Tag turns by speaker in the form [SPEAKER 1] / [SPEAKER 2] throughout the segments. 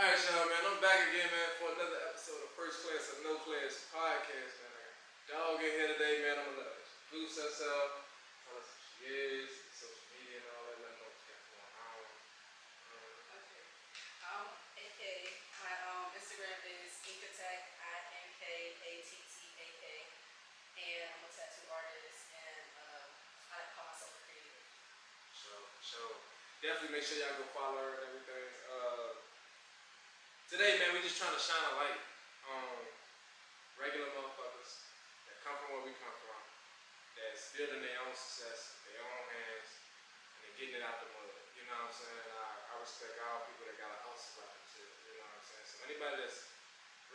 [SPEAKER 1] Alright, y'all, man. I'm back again, man, for another episode of First Class or No Class podcast, man. Dog in here today, man. I'm gonna introduce herself, tell us who she is, social media and all that. Let me know what you got going on.
[SPEAKER 2] Okay. AK. My Instagram is Inkattack, INKATTAK, and I'm a tattoo artist, and I call myself a creative.
[SPEAKER 1] So definitely make sure y'all go follow her and everything. Today, man, we just trying to shine a light on regular motherfuckers that come from where we come from, that's building their own success, their own hands, and they're getting it out the mud. You know what I'm saying? I respect all people that got a hustle about them shit. You know what I'm saying? So anybody that's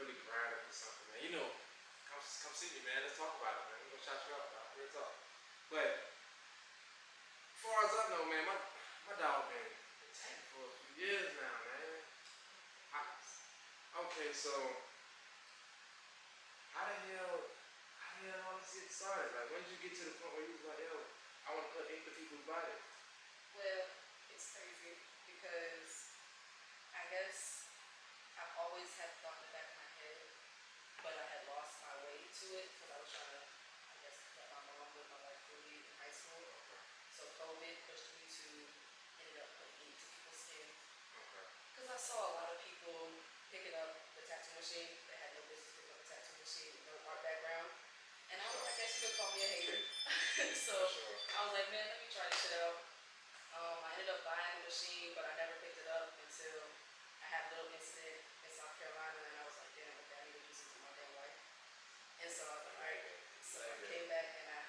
[SPEAKER 1] really grinding for something, man, you know, come see me, man. Let's talk about it, man. We're gonna shout you out, dog. Real talk. But as far as I know, man, my dog been tagging for a few years now, man. Okay, so how the hell all this get started? Like, when did you get to the point where you was like, yo, I want to put ink to people's body?
[SPEAKER 2] Well, it's crazy because I guess I've always had thought in the back of my head, but I had lost my way to it because I was trying to, I guess, let my mom live my life fully in high school.
[SPEAKER 1] Okay.
[SPEAKER 2] So COVID pushed me to ended up putting ink to people's skin.
[SPEAKER 1] Okay.
[SPEAKER 2] Because I saw a lot of people picking up the tattoo machine that had no business picking up a tattoo machine with no art background. And I guess you could call me a hater. So I was like, man, let me try this shit out. I ended up buying the machine, but I never picked it up until I had a little incident in South Carolina, and I was like, damn, okay, I need to do something with my damn life. And so I was like, all right. So I came back and I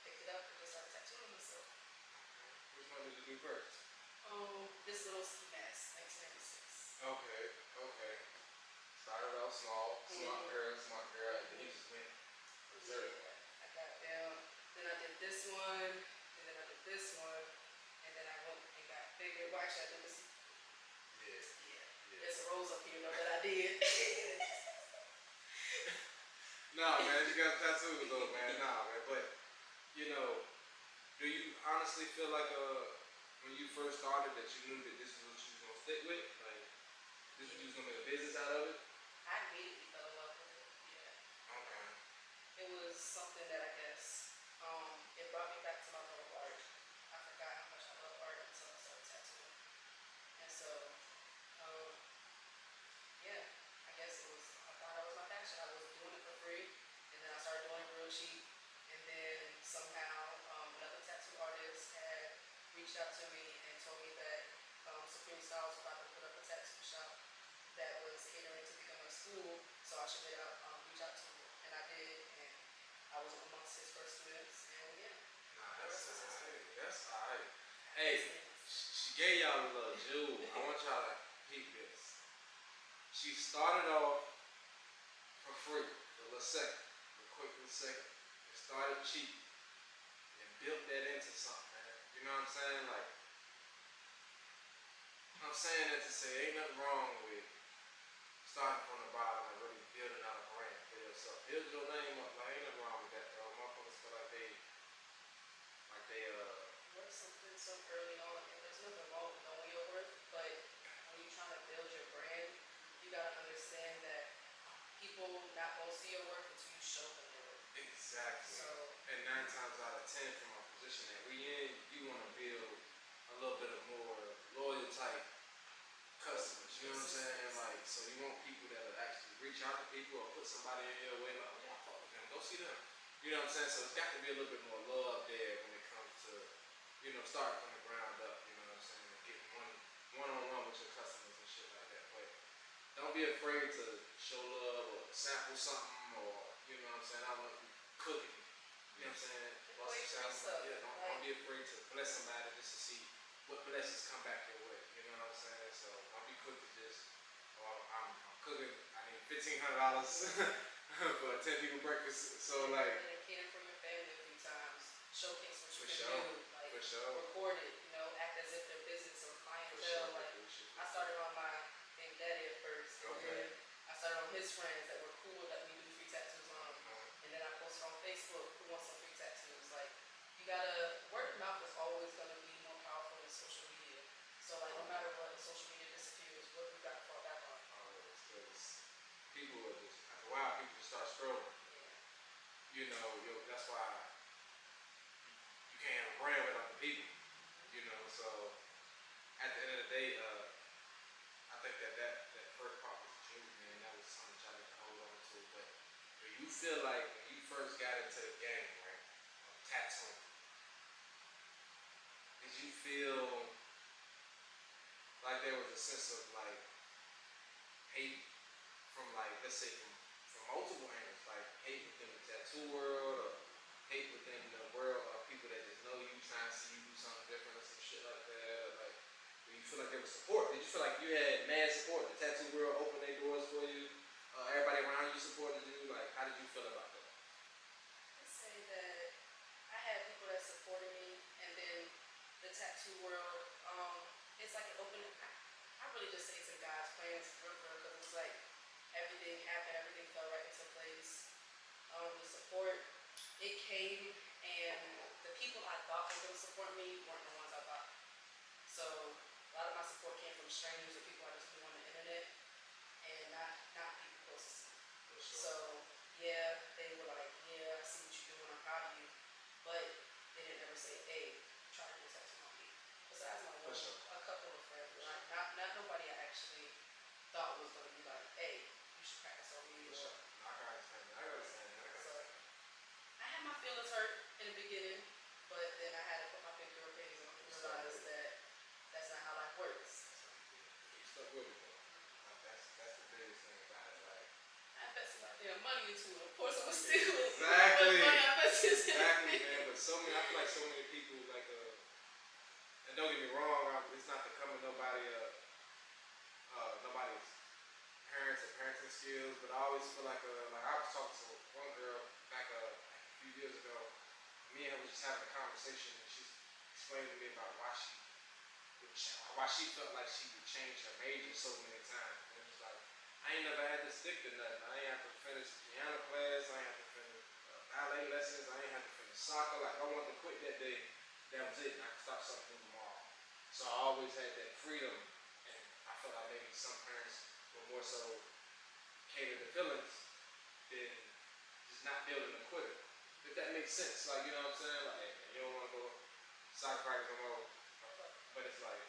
[SPEAKER 2] picked it up and just started tattooing myself.
[SPEAKER 1] Which one did you do first?
[SPEAKER 2] This little ski mask, 1996.
[SPEAKER 1] Okay. Started out small, smart girl, and then you just went berserk.
[SPEAKER 2] Yeah, I got down. Then I did this one, and then I did this one, and then I went and got bigger. Well, actually, I did this. Yeah. There's a rose up here, though, that I did.
[SPEAKER 1] Nah, man, you got tattoos though, man. Nah, man, but you know, do you honestly feel like when you first started that you knew that this is what you was gonna stick with? Like, this is what you was gonna make a business out of it?
[SPEAKER 2] I immediately fell in love with it. Yeah.
[SPEAKER 1] Okay.
[SPEAKER 2] It was something that I guess it brought me back to my love of art. I forgot how much I love art until I started tattooing. And so, yeah, I guess I thought it was my passion. I was doing it for free, and then I started doing it real cheap. And then somehow another tattoo artist had reached out to me and told me that Supreme Styles was about to put up a tattoo shop that was catering to become a school, so I should reach out to him. And I did, and I was amongst his first students, and yeah.
[SPEAKER 1] Nah, that's alright. That's alright. Hey, she gave y'all a little jewel. I want y'all to peep this. She started off for free, for a quick second. It started cheap, and built that into something, man. You know what I'm saying? Like, I'm saying that to say ain't nothing wrong with starting from the bottom and really building out a brand for yourself. Build your name up. Like, ain't nothing wrong with that, though. Motherfuckers feel like they
[SPEAKER 2] worth something so early on, and there's nothing wrong with knowing your worth, but when you're trying to build your brand, you gotta understand that people not gonna see your work until you show them your work.
[SPEAKER 1] exactly.
[SPEAKER 2] So
[SPEAKER 1] And 9 times out of 10, from our position that we in, you want to build a little bit of more loyal type customers. You know what I'm saying? Like, so you want people that will actually reach out to people or put somebody in your way. Like, oh yeah, I fuck with them. Go see them. You know what I'm saying? So it's got to be a little bit more love there when it comes to, starting from the ground up. You know what I'm saying? And getting one on one with your customers and shit like that. But don't be afraid to show love or sample something or you know what I'm saying. I don't know if you cooking. You know what I'm saying?
[SPEAKER 2] Wait for stuff.
[SPEAKER 1] Yeah, don't be afraid to bless somebody just to see what blessings come back your way. You know what I'm saying? So don't be quick to just, oh, I'm cooking. I need $1,500 for a 10 people breakfast. So like,
[SPEAKER 2] and cater for your family a few times. Showcase what you
[SPEAKER 1] for
[SPEAKER 2] can
[SPEAKER 1] sure,
[SPEAKER 2] do. Like
[SPEAKER 1] for sure,
[SPEAKER 2] record it. Act as if they're business or
[SPEAKER 1] for
[SPEAKER 2] clientele.
[SPEAKER 1] sure.
[SPEAKER 2] Like I started on my baby daddy at first, and
[SPEAKER 1] Okay.
[SPEAKER 2] then I started on his friends that were cool that we do free tattoos on, and then I posted on Facebook who wants some free tattoos. Like you gotta word of mouth is always gonna be more powerful than social media. So like no matter what, if social media disappears, what we gotta fall back on.
[SPEAKER 1] Because people are just after a while, people just start scrolling. That's why you can't have a brand without the people. So at the end of the day, I think that first part was the truth, man. That was something that I had to hold on to. But do you feel like when you first got into the game, right, of tattooing, did you feel like there was a sense of like hate from like let's say from multiple angles, like hate within the tattoo world or hate within the world of people that just know you trying to see you do something different or some shit like that, or like do you feel like there was support? Did you feel like you had mad support? The tattoo world opened their doors for you? Everybody around you supported you? Like how did you feel about that?
[SPEAKER 2] I'd say that I had people that supported me, and then the tattoo world, it's like an open. I really just say it's in God's plans for because it's like everything happened, everything fell right into place. The support, it came, and the people I thought were gonna support me weren't the ones I thought. So a lot of my support came from strangers or people I just knew on the internet, and not people close to me.
[SPEAKER 1] For sure.
[SPEAKER 2] So yeah, they were like, yeah, I see what you're doing, I'm proud of you, but they didn't ever say, hey, try to do tattoo on me. Besides my
[SPEAKER 1] For
[SPEAKER 2] one,
[SPEAKER 1] sure.
[SPEAKER 2] a couple of friends, not nobody I actually thought was gonna be like, hey, you should practice on me.
[SPEAKER 1] For sure. I can understand that.
[SPEAKER 2] So I had my feelings hurt in the beginning, but then I had to put my big girl panties on and realize that that's not how life works.
[SPEAKER 1] You stuck with it though. That's the biggest thing about it. Like
[SPEAKER 2] I invested my damn money into it. Of course, I'm gonna steal it.
[SPEAKER 1] exactly,
[SPEAKER 2] Money I invested in.
[SPEAKER 1] exactly, man. But I feel like so many people like and don't get me wrong, it's not to come with nobody's parents or parenting skills, but I always feel like I was talking to one girl back a few years ago. Me and her was just having a conversation, and she explained to me about why she felt like she would change her major so many times. And it was like I ain't never had to stick to nothing. I ain't have to finish piano class. I ain't have to finish ballet lessons. I ain't have to finish soccer. Like I wanted to quit that day. That was it. And I could start something tomorrow. So I always had that freedom, and I felt like maybe some parents were more so cater to feelings than just not building a quitter. If that makes sense, like you know what I'm saying? Like you don't want to go soccer practice no more, but it's like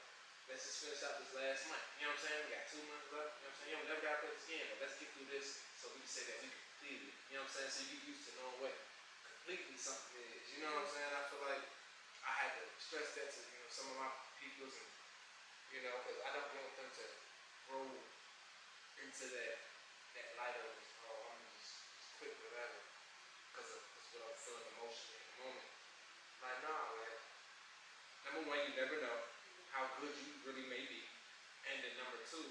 [SPEAKER 1] let's just finish out this last month. You know what I'm saying? We got 2 months left. You know what I'm saying? You never got to play this game, but let's get through this so we can say that we completed it. You know what I'm saying? So you get used to knowing what completely something is. You know what I'm saying? I feel like I had to stress that to some of my peoples, and because I don't want them to grow into that light of I'm just quit whatever because of what I'm feeling emotionally in the moment. Like nah, like number one, you never know how good you really may be, and then number two,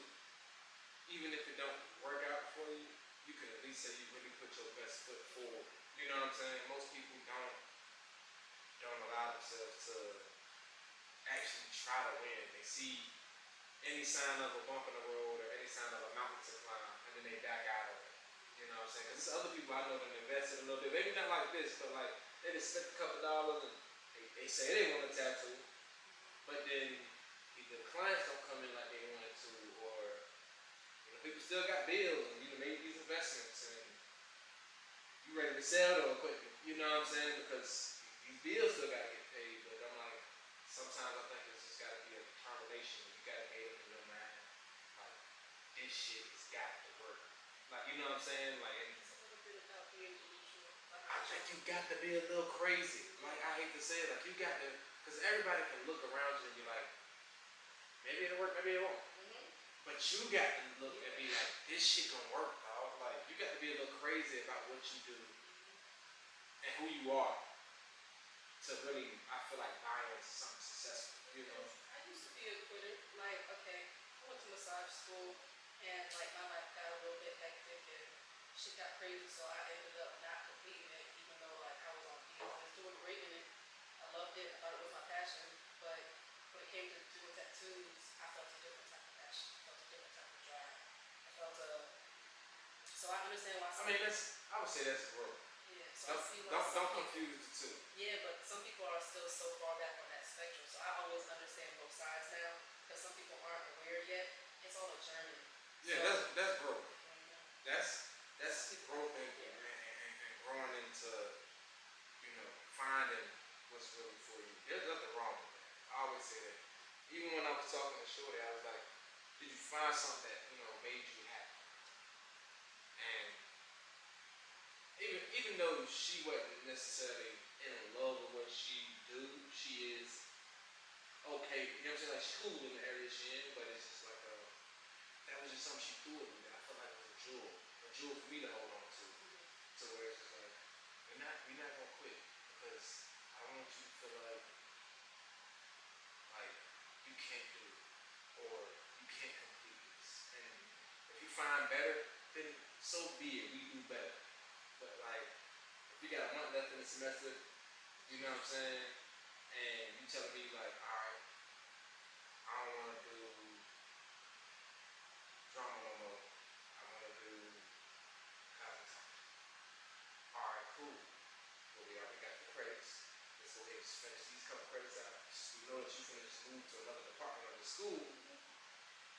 [SPEAKER 1] even if it don't work out for you, you can at least say you really put your best foot forward. You know what I'm saying? Most people don't allow themselves to see any sign of a bump in the road or any sign of a mountain to climb, and then they back out of it. You know what I'm saying? Because there's other people I know that invested a little bit, maybe not like this, but like they just spent a couple dollars and they say they want a tattoo, but then either the clients don't come in like they wanted to, or people still got bills and you made these investments and you ready to sell the equipment. You know what I'm saying? Because these bills still gotta get paid. But I'm like, sometimes I think it's just gotta be a determination. You gotta make up in your mind, like, this shit has got to work. Like, you know what I'm saying? Like,
[SPEAKER 2] It's a little bit about being delusional.
[SPEAKER 1] I think you got to be a little crazy. Like, I hate to say it, like you got to, because everybody can look around you and be like, maybe it'll work, maybe it won't. But you got to look and be like, this shit gonna work, dog. Like, you got to be a little crazy about what you do and who you are to really, I feel like, buy into something successful, you know?
[SPEAKER 2] I used to be a quitter. Like, okay, I went to massage school and like my life got a little bit hectic and shit got crazy, so I ended up not completing it, even though like I was on beat. I was doing great in it. I loved it. I thought it was my passion. But when it came to doing tattoos, I felt a different type of passion. I felt a different type of drive. I felt a so I understand why
[SPEAKER 1] I
[SPEAKER 2] some
[SPEAKER 1] mean, I would say that's growth.
[SPEAKER 2] yeah, so I see why
[SPEAKER 1] Don't
[SPEAKER 2] some people
[SPEAKER 1] confuse the two.
[SPEAKER 2] yeah, but some people are still so far back on that spectrum. So I always understand both sides now because some people aren't aware yet. It's all a journey.
[SPEAKER 1] Yeah,
[SPEAKER 2] So,
[SPEAKER 1] that's growth. That's
[SPEAKER 2] some people,
[SPEAKER 1] growth and growing into, finding what's really for you. There's nothing wrong with that. I always say that. Even when I was talking to Shorty, I was like, did you find something that, made you happy? And even though she wasn't necessarily in love with what she do, she is okay. You know what I'm saying? Like, she's cool in the area she in, but it's just like, that was just something she threw at me that I felt like was a jewel for me to hold on to. To where it's just like, we're not gonna quit because I don't want you to feel like you can't do it or you can't complete this. And if you find better, then so be it. We do better. But like, if you got a month left in the semester, you know what I'm saying, and you telling me like, all right, I don't want to do drama no more. I want to do cosmetology. All right, cool. Well, we already got the credits. Let's go ahead and just finish these couple credits out. So we know that you can just move to another department of the school.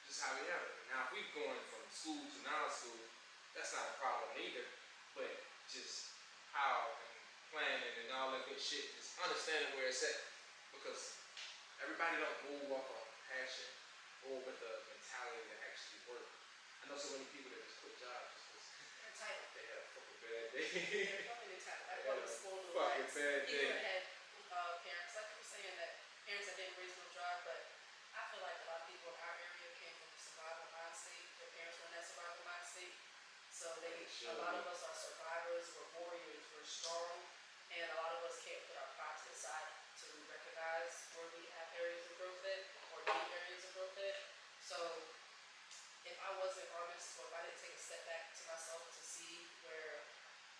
[SPEAKER 1] Just how we have it. Now, if we're going from school to non-school, that's not a problem either. But just how and planning and all that good shit, just understanding where it's at. Because everybody don't move off of passion or with the mentality to actually work. I know so many people that just quit jobs just because
[SPEAKER 2] they're entitled.
[SPEAKER 1] they had a fucking bad day.
[SPEAKER 2] They're fucking entitled. I grew up in school with
[SPEAKER 1] fucking bad
[SPEAKER 2] people
[SPEAKER 1] day.
[SPEAKER 2] that had parents, like you were saying, that parents that didn't raise no drive, but I feel like a lot of people in our area came from a survival mind state. Their parents were in that survival mind state. So a lot of us are survivors, we're warriors, we're strong, and a lot of us can't put our pride to the side to recognize where we have areas of growth at or need areas of growth at. So if I wasn't honest, or if I didn't take a step back to myself to see where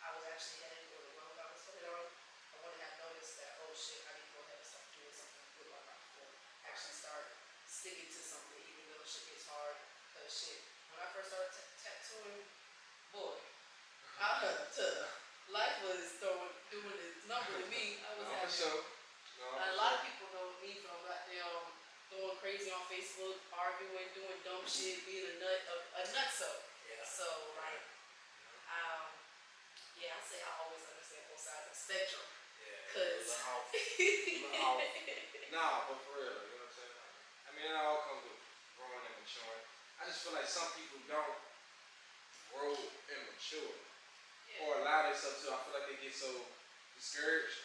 [SPEAKER 2] I was actually headed or the road I was headed on, I wouldn't have noticed that, oh shit, I need to go ahead and start doing something with my life or actually start sticking to something even though shit gets hard. Because shit, when I first started tattooing, boy, life was doing its number to me. I was having, a lot of people know me from goddamn going crazy on Facebook, arguing, doing dumb shit, being a nutso.
[SPEAKER 1] Yeah.
[SPEAKER 2] So like, I say I always understand both sides of the spectrum.
[SPEAKER 1] Yeah.
[SPEAKER 2] Cause
[SPEAKER 1] Nah, but for real, you know what I'm saying? I mean, it all comes with growing and maturing. I just feel like some people don't grow and mature or allow themselves to. I feel like they get so discouraged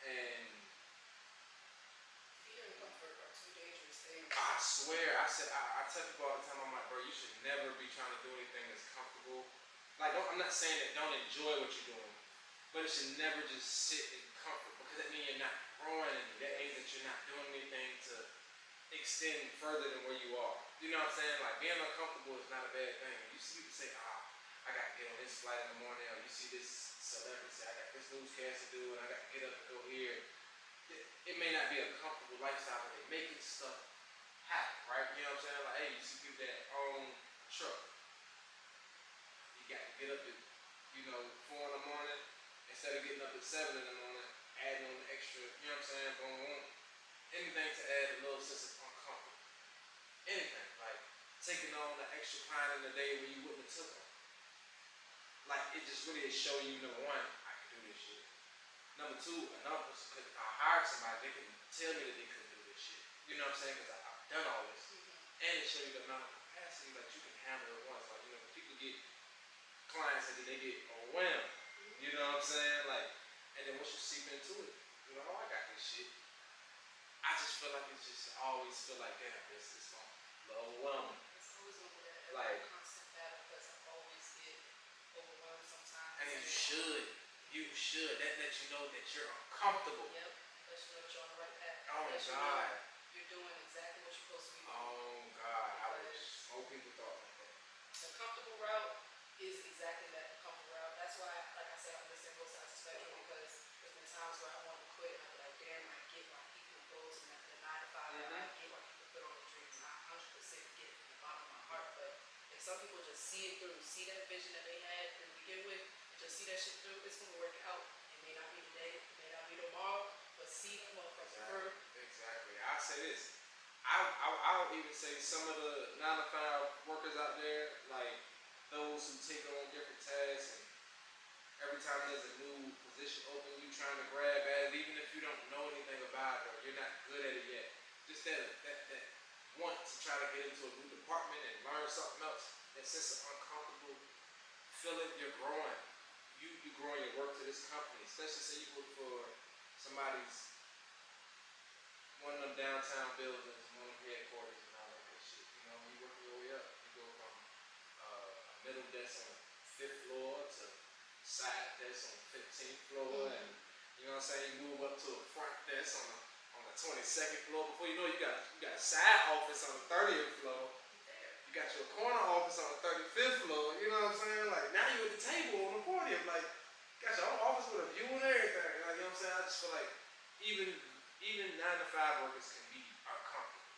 [SPEAKER 1] and
[SPEAKER 2] fear and comfort are two dangerous things.
[SPEAKER 1] I swear, I tell people all the time, I'm like, bro, you should never be trying to do anything that's comfortable. Like, I'm not saying that don't enjoy what you're doing, but it should never just sit in comfort because that means you're not growing and that means that you're not doing anything to extend further than where you are. You know what I'm saying? Like, being uncomfortable is not a bad thing. You see people say, I got to get on this flight in the morning, or you see this celebrity say, I got this newscast to do, and I got to get up and go here. it may not be a comfortable lifestyle, but they making stuff happen, right? You know what I'm saying? Like, hey, you see people that own a truck. You got to get up at, 4 in the morning instead of getting up at 7 in the morning, adding on the extra, you know what I'm saying? Boom, boom. Anything to add a little sense of uncomfort. Anything. Like taking on the extra client in the day when you wouldn't have took them. Like it just really is showing you, number one, I can do this shit. Number two, another person could, if I hired somebody, they can tell me that they couldn't do this shit. You know what I'm saying? Because I've done all this. And it shows you the amount of capacity that you can handle at once. Like, people get clients and then they get overwhelmed. You know what I'm saying? Like, and then once you seep into it, oh, I got this shit. I just feel like it's just always feel like, damn, this is overwhelming.
[SPEAKER 2] It's always gonna be that
[SPEAKER 1] like
[SPEAKER 2] constant battle because I always get overwhelmed sometimes.
[SPEAKER 1] And you should. You should. That lets you know that you're uncomfortable.
[SPEAKER 2] Yep. That lets you know that you're on the right path.
[SPEAKER 1] Oh my God.
[SPEAKER 2] You're doing exactly what you're supposed to be doing.
[SPEAKER 1] Oh God. I wish more people thought like that.
[SPEAKER 2] The comfortable route is exactly that, the comfortable route. That's why, like I said, I'm listening both sides of the spectrum because there's been times where I want to quit and I'm like, damn, I get why people go to the 9 to 5, I get why people put on the dreams, and I 100% get it from the bottom of my heart. But if some people just see it through, see that vision that they had to begin with, and just see that shit through, it's going to work out. It may not be today, it may not be tomorrow, but see that motherfucker through.
[SPEAKER 1] Exactly. I'll say this. I'll even say some of the 9 to 5 workers out there, like those who take on different tasks, and every time there's a new position open, you trying to grab at it, even if you don't know anything about it or you're not good at it yet. Just that want to try to get into a new department and learn something else. That sense of uncomfortable feeling, you're growing. You're growing your work to this company, especially say you work for somebody's one of them downtown buildings, one of them headquarters and all that good shit. You work your way up. You go from a middle desk on the 5th floor to side desk on the 15th floor, and you know what I'm saying. You move up to a front desk on the 22nd floor. Before you know it, you got a side office on the 30th floor. You got your corner office on the 35th floor. You know what I'm saying? Like now you're at the table on the 40th. Like got your own office with a view and everything. Like you know what I'm saying? I just feel like even 9 to 5 workers can be uncomfortable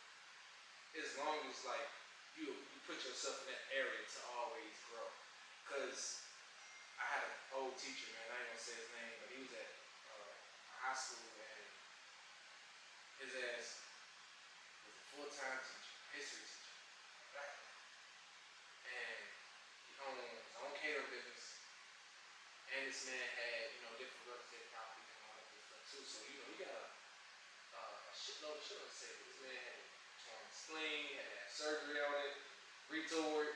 [SPEAKER 1] as long as like you put yourself in that area to always grow. Cause I had an old teacher, man. I ain't gonna say his name, but he was at high school, and his ass was a full-time teacher, history teacher, black man. And he owned his own catering business, and this man had different real estate properties and all that good stuff too. So he got a shitload of shit on the table. This man had torn his spleen, had surgery on it, retoured.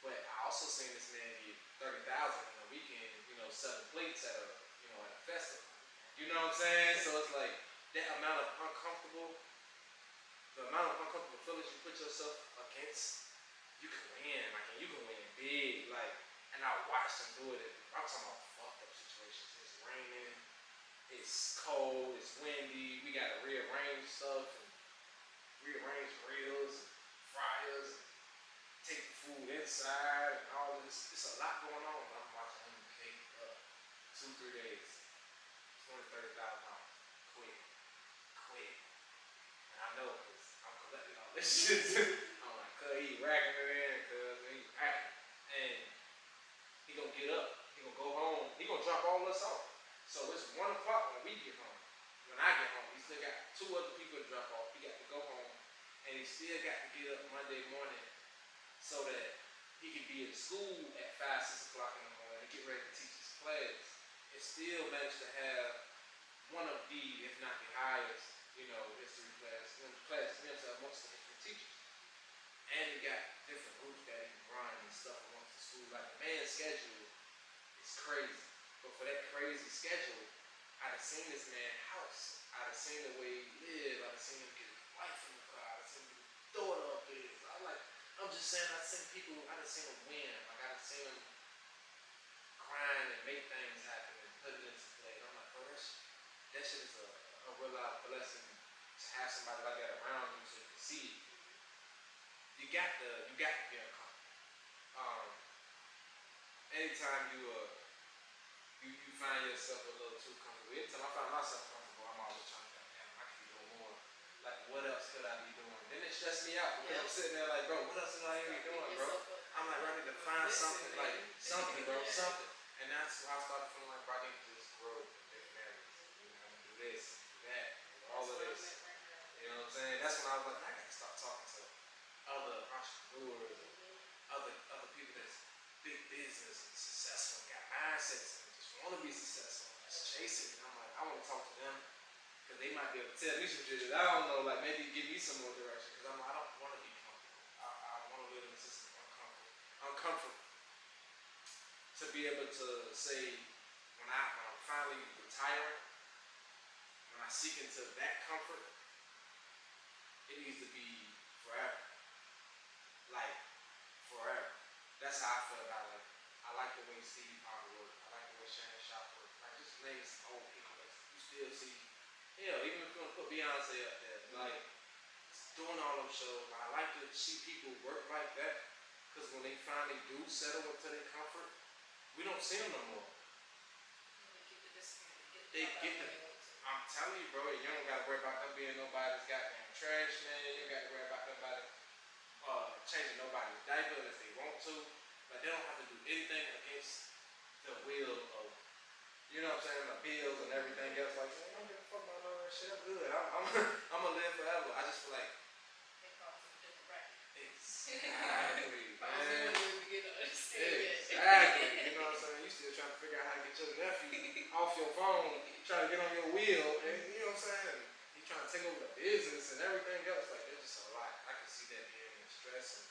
[SPEAKER 1] But I also seen this man get $30,000 in a weekend, selling plates at a festival. You know what I'm saying? So it's like that amount of uncomfortable feelings you put yourself against, you can win. Like, and you can win big. Like, and I watched him do it. I'm talking about fucked up situations. It's raining, it's cold, it's windy. We got to rearrange stuff and rearrange grills and fryers. And take the food inside and all this. It's a lot going on, but I'm watching him pay up 2-3 days. $20,000-$30,000. Quick. And I know because I'm collecting all this shit. I'm like, cuz he racking it in, cuz he racking. And he gonna get up, he gonna go home, he gonna drop all us off. So it's 1 o'clock when we get home. When I get home, he still got 2 other people to drop off. He got to go home. And he still got to get up Monday morning so that he could be in school at 5-6 o'clock in the morning and get ready to teach his class. And still managed to have one of the, if not the highest, history classes amongst the history teachers. And he got different groups that he can run and stuff amongst the school. Like the man's schedule is crazy. But for that crazy schedule, I'd have seen this man's house. I'd have seen the way he lived. I'd have seen him get his wife in the car. I'd have seen him get his daughter up there. I'm just saying, I've seen people, I done seen them win. Like, I done seen them grind and make things happen and put it into play. And I'm like, bro, that shit is a real blessing to have somebody like that around you so you can see it. You got to be uncomfortable. Anytime you find yourself a little too comfortable, anytime I find myself comfortable, I'm always trying to could I be doing? Then it stressed me out because I'm sitting there like, bro, what else could I be doing, bro? I'm like, I need to find something, like, something, bro, something. And that's why I started feeling like, bro, I need to just grow in different areas. You know, I'm gonna do this, do that, all of this. You know what I'm saying? That's when I was like, I gotta start talking to other entrepreneurs and other people that's big business and successful and got mindsets and just want to be successful and just chasing it. And I'm like, I want to talk to them because they might be able to tell me some shit that I don't know, like maybe give me some more direction because I'm like, I don't want to be comfortable. I want to live in a system of uncomfortable. To be able to say when I'm finally retiring, when I seek into that comfort, it needs to be forever. Like forever. That's how I feel about it. I like the way Steve Harvey works. I like the way Shannon Sharp works. Like just name some old people that you still see. Hell, even if you want to put Beyonce up there, like doing all those shows. I like to see people work like that because when they finally do settle into their comfort, we don't see them no more. They get the. I'm telling you, bro, you don't gotta worry about them being nobody's goddamn trash man. You don't gotta worry about nobody changing nobody's diaper unless they want to. Like they don't have to do anything against the will of, you know what I'm saying, the bills and everything else. Like, man, I don't give a fuck about all that shit. I'm good. I'm gonna live forever. I just feel like. Exactly, man. Exactly. You know what I'm saying? You still trying to figure out how to get your nephew off your phone, trying to get on your wheel, and you know what I'm saying? He's trying to take over the business and everything else. Like, there's just a lot. I can see that being stressing.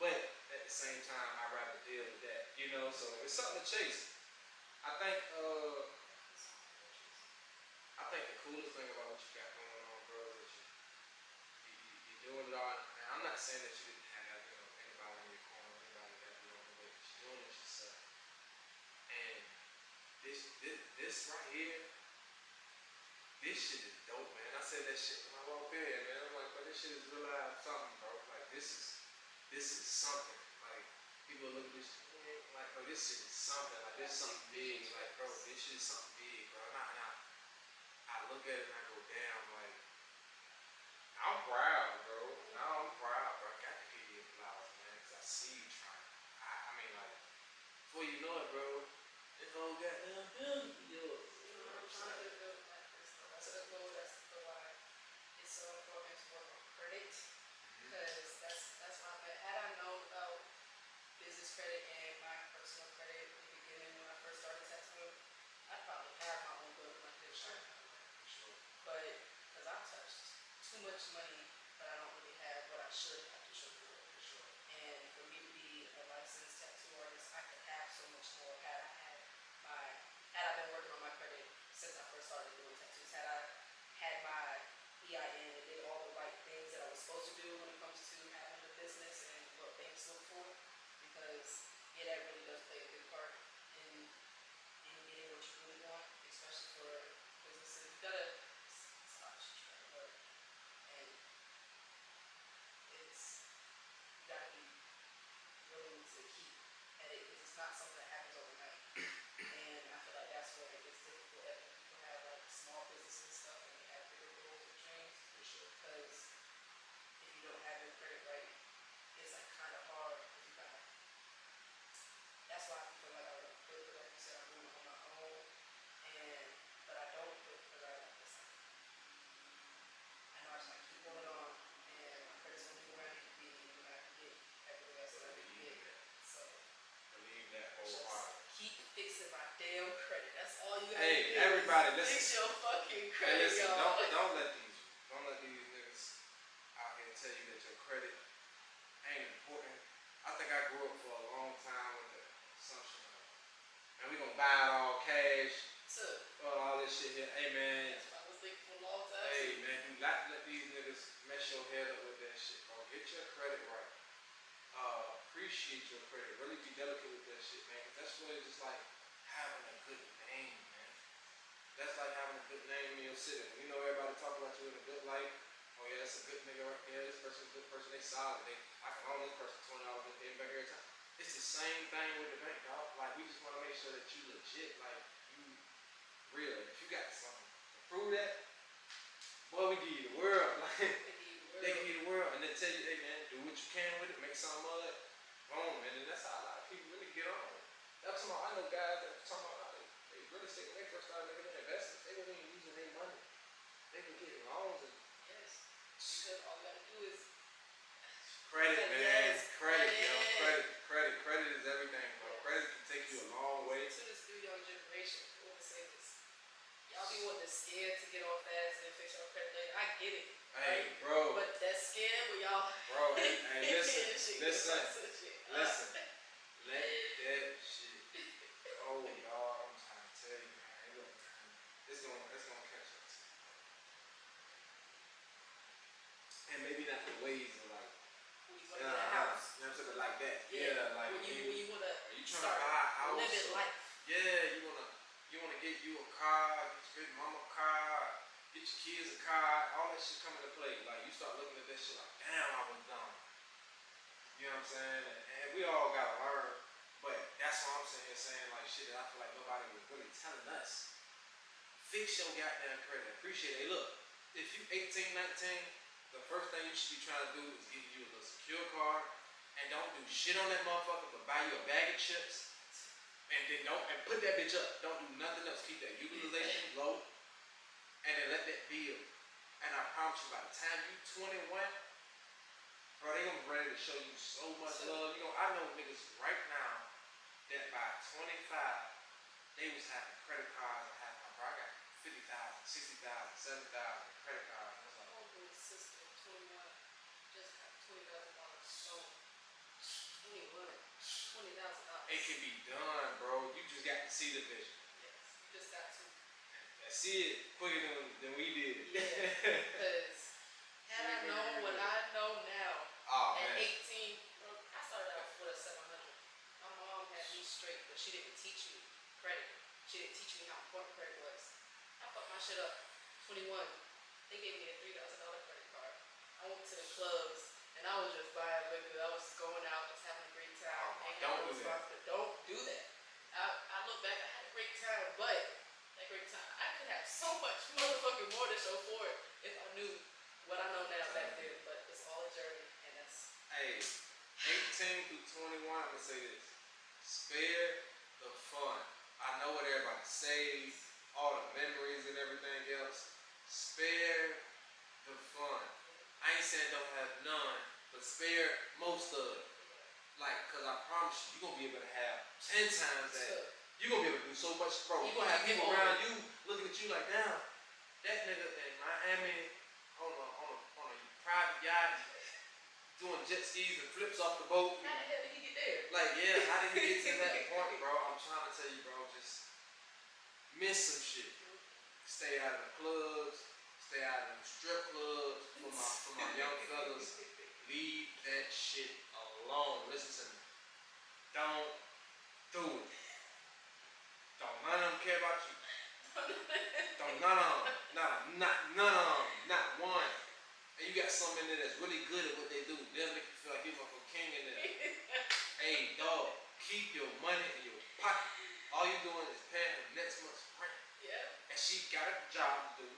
[SPEAKER 1] But at the same time, I'd rather deal with that. You know, so it's something to chase. I think the coolest thing about what you got going on, bro, is that you're doing it all. And I'm not saying that you didn't have, you know, anybody in your corner, anybody that you on the way, but you're doing it yourself. And this right here, this shit is dope, man. I said that shit when I walked in, man. I'm like, but this shit is real live something, bro. Like this is something. Like people look at this shit, like, bro, this shit is something. Like this is something big. Like, bro, this shit is something big, bro. And I look at it and I go, damn, like, I'm proud, bro. Now I'm proud, bro. I got to give you flowers, man, because I see you trying. I mean, like, before you know it, bro, this whole goddamn building is yours. You know what I'm saying?
[SPEAKER 2] That's the goal. That's the why it's so important to work on credit because that's why had I known about business credit and my personal credit in the beginning when I first started tattooing, I'd probably have my own building like this.
[SPEAKER 1] Sure.
[SPEAKER 2] But because I've touched too much money, but I don't really have what I should have to show for it.
[SPEAKER 1] Sure.
[SPEAKER 2] And for me to be a licensed tattoo artist, I could have so much more had I been working on my credit since I first started doing tattoos. Had I had my EIN and did all the right things that I was supposed to do when it comes to having a business and what banks look for, because that really does play a big part in getting what you really want, especially for businesses. You gotta stop work, and you gotta be willing to keep at it because it's not something that happens overnight. And I feel like that's where it gets difficult when people have like small businesses and stuff and they have bigger goals and dreams.
[SPEAKER 1] For sure.
[SPEAKER 2] Because if you don't have your credit right, it's like kind of hard because you gotta. That's why I feel like I would quit, but like you said, I'm doing it on my own, but I don't quit because I like this. I know I just gotta keep going on, and my credit's gonna be where I need to be, and I can get everything else that I need to get. So.
[SPEAKER 1] Believe that wholeheartedly.
[SPEAKER 2] Keep fixing my damn credit. That's all you gotta do.
[SPEAKER 1] Hey, everybody, listen.
[SPEAKER 2] Fix your fucking
[SPEAKER 1] Hey,
[SPEAKER 2] credit,
[SPEAKER 1] listen,
[SPEAKER 2] y'all.
[SPEAKER 1] don't let these niggas out here tell you that your credit ain't important. I think I grew up for a long time with the assumption of, man, we gonna buy it all cash. All this shit here. Hey, man.
[SPEAKER 2] That's what I was thinking for a long time.
[SPEAKER 1] Hey, man, do not let these niggas mess your head up with that shit, bro. Get your credit right. Appreciate your credit. Really be delicate with that shit, man. Cause that's what it's just like having a good name, man. That's like having a good name in your city. When you know everybody talk about you in a good light. Oh yeah, that's a good nigga right there. This person's a good person. They solid. I can own this person $20 a day back every time. It's the same thing with the bank, dog. Like we just want to make sure that you legit, like you real. If you got something to prove that, boy, we give you the world. Like, some mud, boom, and then that's how a lot of people really get on. That's why I know guys that talking about how they really estate when they first started making their investments, they weren't even using their money. They were getting loans and
[SPEAKER 2] Yes. Because all you gotta do is
[SPEAKER 1] credit, man.
[SPEAKER 2] Yes.
[SPEAKER 1] Credit, yo.
[SPEAKER 2] Credit.
[SPEAKER 1] Credit is everything, bro.
[SPEAKER 2] Yes.
[SPEAKER 1] Credit can take you a long way.
[SPEAKER 2] To this new young generation, I want to say this. Y'all be wanting to scare to get off fast and fix your credit later. I get it.
[SPEAKER 1] Hey,
[SPEAKER 2] right?
[SPEAKER 1] bro.
[SPEAKER 2] But that scare where y'all
[SPEAKER 1] Bro, hey, listen.
[SPEAKER 2] shit
[SPEAKER 1] Listen.
[SPEAKER 2] gets us shit.
[SPEAKER 1] Listen. Let that shit go, y'all. I'm trying to tell you, man. Hey, look, man. It's gonna catch us. And maybe not the ways of like,
[SPEAKER 2] When you go to that house.
[SPEAKER 1] you know what I'm saying? Like that.
[SPEAKER 2] Yeah.
[SPEAKER 1] Like
[SPEAKER 2] when you wanna
[SPEAKER 1] are you trying
[SPEAKER 2] start
[SPEAKER 1] to buy a house?
[SPEAKER 2] living life.
[SPEAKER 1] Yeah, you wanna get you a car, get your baby mama a car, get your kids a car, all that shit come into play. Like you start looking at that shit like, damn, I was dumb. You know what I'm saying? And we all gotta learn, but that's what I'm saying like shit that I feel like nobody was really telling us. Fix your goddamn credit. Appreciate it. Hey, look, if you 18, 19, the first thing you should be trying to do is get you a little secure card and don't do shit on that motherfucker but buy you a bag of chips and then put that bitch up. Don't do nothing else. Keep that utilization low and then let that build. And I promise you by the time you 21, bro, they gonna be ready to show you so much love. You know, I know niggas right now that by 25, they was having credit cards and having my bro, I got 50,000, 60,000, 70,000 credit cards. And I was like,
[SPEAKER 2] Oh, my sister, 21, just got $20,000 sold. 21, $20,000.
[SPEAKER 1] it can be done, bro. You just got to see the vision.
[SPEAKER 2] Yes, you just got to.
[SPEAKER 1] And see it quicker than we did.
[SPEAKER 2] Yeah, because had I known what I know now,
[SPEAKER 1] Oh,
[SPEAKER 2] at
[SPEAKER 1] man.
[SPEAKER 2] 18, bro, I started out with a 700. My mom had me straight, but she didn't teach me credit. She didn't teach me how important credit was. I fucked my shit up. 21, they gave me a $3,000 credit card. I went to the clubs and I was just buying liquor. I was going out, I was having a great time.
[SPEAKER 1] Don't do that.
[SPEAKER 2] Don't do that. I look back, I had a great time, but that great time, I could have so much motherfucking more to show for it if I knew what I know now back then. But it's all a journey, and that's.
[SPEAKER 1] Hey, 18 through 21, I'm gonna say this. Spare the fun. I know what everybody says, all the memories and everything else. Spare the fun. I ain't saying don't have none, but spare most of it. Like, cause I promise you, you're gonna be able to have 10 times that. You're gonna be able to do so much, bro. You're gonna have people around you looking at you like, damn, that nigga in Miami on a private yacht doing jet skis and flips off the boat.
[SPEAKER 2] How the hell did he get there?
[SPEAKER 1] Like, yeah, how did he get to that point, bro? I'm trying to tell you, bro, just miss some shit. Stay out of the clubs, stay out of the strip clubs for my young fellas. Leave that shit alone. Listen to me. Don't do it. Don't none of them care about you. Don't none of them. None of them. Not one. And you got some in there that's really good at what they do. They'll make you feel like you're a king in there. Hey, dog, keep your money in your pocket. All you doing is paying her next month's rent.
[SPEAKER 2] Yeah.
[SPEAKER 1] And she got a job to do.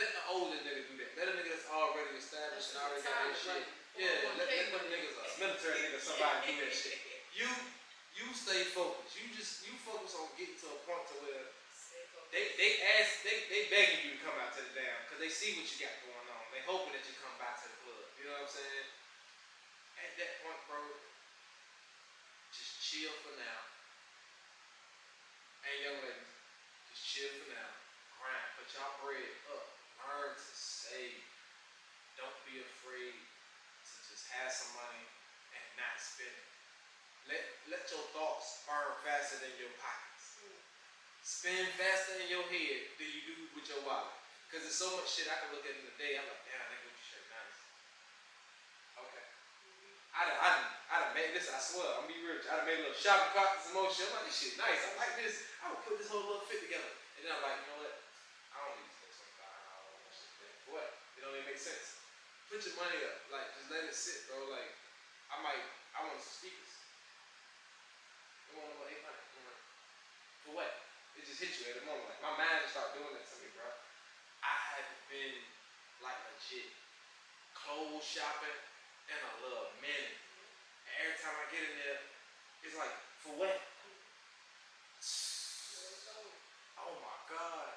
[SPEAKER 1] Let the older nigga do that. Let a nigga that's already established and already got that shit. Yeah, let them niggas, military niggas, somebody do that shit. You stay focused. You focus on getting to a point to where they begging you to come out to the damn, cause they see what you got going on. They hoping that you come back to the club. You know what I'm saying? At that point, bro, just chill for now. And young ladies, just chill for now. Grind, put y'all bread up. Learn to save. Don't be afraid to just have some money and not spend it. Let your thoughts burn faster than your pockets. Spend faster in your head than you do with your wallet. Cause there's so much shit I can look at in a day. I'm like, damn, that Gucci shirt nice. Okay. I done made this. I swear, I'm gonna be rich. I done made a little shopping cart and some more shit. I'm like, this shit nice. I like this. I would put this whole little fit together. And then I'm like, you know what? I don't need this $25. For what? It don't even make sense. Put your money up. Like, just let it sit, bro. Like, I want some speakers. I want about 800. For what? It just hit you at the moment. Like, my mind just started doing that to me, bro. I haven't been, like, legit clothes shopping in a little minute. every time I get in there, it's like, for what? Oh my God.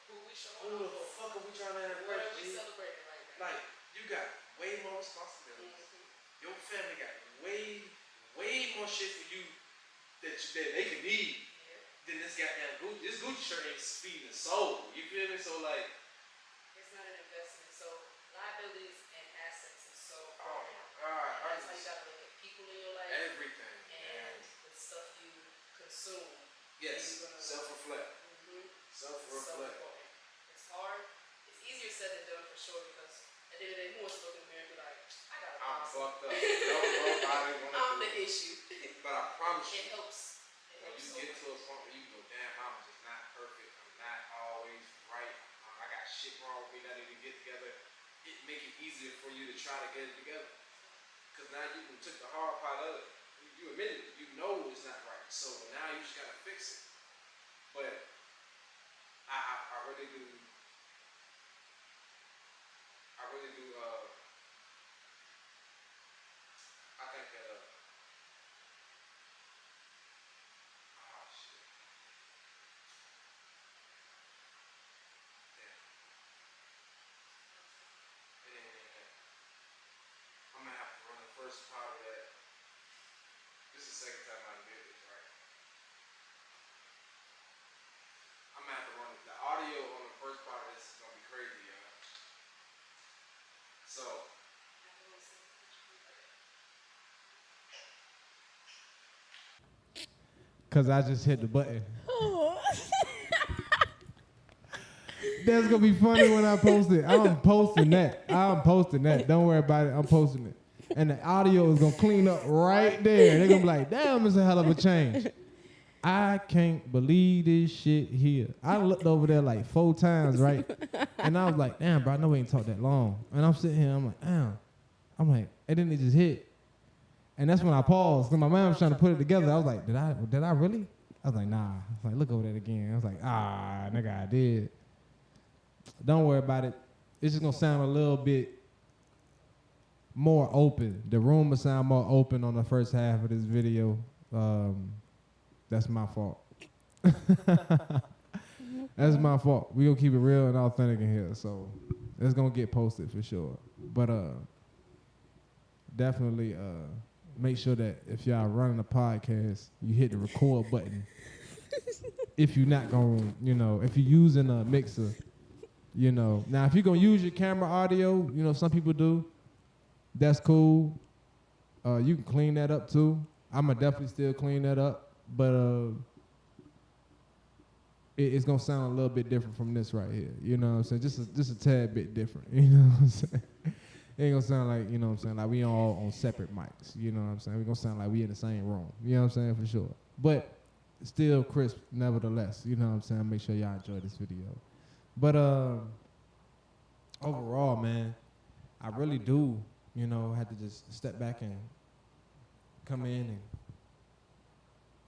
[SPEAKER 2] Who we showing
[SPEAKER 1] Who the fuck are we trying to have?
[SPEAKER 2] What are we celebrating right now?
[SPEAKER 1] Like, you got way more responsibilities. Your family got way more shit for you that they can need than this goddamn Gucci. This Gucci shirt ain't feeding the soul. You feel me? So like,
[SPEAKER 2] it's not an investment. So liabilities and assets is so
[SPEAKER 1] oh my God.
[SPEAKER 2] That's how you gotta look at people in your life.
[SPEAKER 1] Everything.
[SPEAKER 2] And the stuff you consume.
[SPEAKER 1] Yes. Self-reflect. Self-reflect.
[SPEAKER 2] It's hard. It's easier said than done for sure because at the end of the day, who wants to look in the mirror and be like, I got a
[SPEAKER 1] I'm
[SPEAKER 2] problem.
[SPEAKER 1] fucked up. Nobody wanna
[SPEAKER 2] I'm
[SPEAKER 1] do
[SPEAKER 2] the
[SPEAKER 1] it.
[SPEAKER 2] issue.
[SPEAKER 1] But I promise you.
[SPEAKER 2] It helps.
[SPEAKER 1] When you get to a point where you go, damn, I'm just not perfect. I'm not always right. I got shit wrong with me that I need to get together. It make it easier for you to try to get it together. Because now you took the hard part of it. You admitted it. You know it's not right. So now you just gotta fix it. But I really do. I really do. I think that. Oh shit. Damn. It ain't even that. I'm gonna have to run the first part of that. This is the second time I did this, right? I'm gonna have to run it. The audio on the first part of this is gonna be crazy, y'all. So, cause I just hit the button. That's gonna be funny when I post it. I'm posting that. Don't worry about it. I'm posting it. And the audio is gonna clean up right there. They're gonna be like, damn, it's a hell of a change. I can't believe this shit here. I looked over there like 4 times, right? And I was like, damn, bro, I know we ain't talked that long. And I'm sitting here, I'm like, damn. I'm like, and then it just hit. And that's when I paused. So my mind was trying to put it together. I was like, did I really? I was like, nah. I was like, look over that again. I was like, nigga, I did. Don't worry about it. It's just gonna sound a little bit more open. The room will sound more open on the first half of this video. That's my fault. That's my fault. We gonna keep it real and authentic in here, so it's gonna get posted for sure. But definitely make sure that if y'all running a podcast, you hit the record button. If you're not gonna, if you're using a mixer, Now if you're gonna use your camera audio, some people do. That's cool. You can clean that up too. I'ma definitely still clean that up. But it's gonna sound a little bit different from this right here. You know what I'm saying? Just a tad bit different. You know what I'm saying? It ain't gonna sound like, like we all on separate mics. You know what I'm saying? We're gonna sound like we in the same room. You know what I'm saying? For sure. But still crisp nevertheless. You know what I'm saying? Make sure y'all enjoy this video. But overall, man, I really do, have to just step back and come in and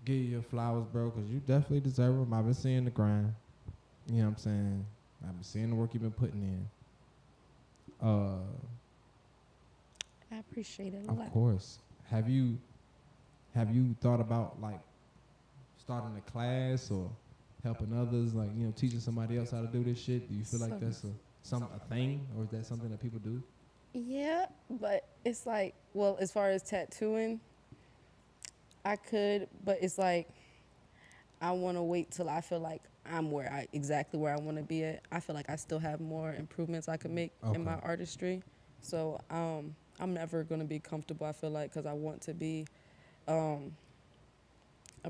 [SPEAKER 1] give you your flowers, bro, because you definitely deserve them. I've been seeing the grind. You know what I'm saying? I've been seeing the work you've been putting in.
[SPEAKER 3] I appreciate it a lot.
[SPEAKER 1] Of course. Have you thought about, like, starting a class or helping others, like, teaching somebody else how to do this shit? Do you feel like that's a thing, or is that something that people do?
[SPEAKER 3] Yeah, but it's like, well, as far as tattooing, I could, but it's like I want to wait till I feel like I'm exactly where I want to be at. I feel like I still have more improvements I could make in my artistry. So I'm never going to be comfortable, I feel like, because I want to be a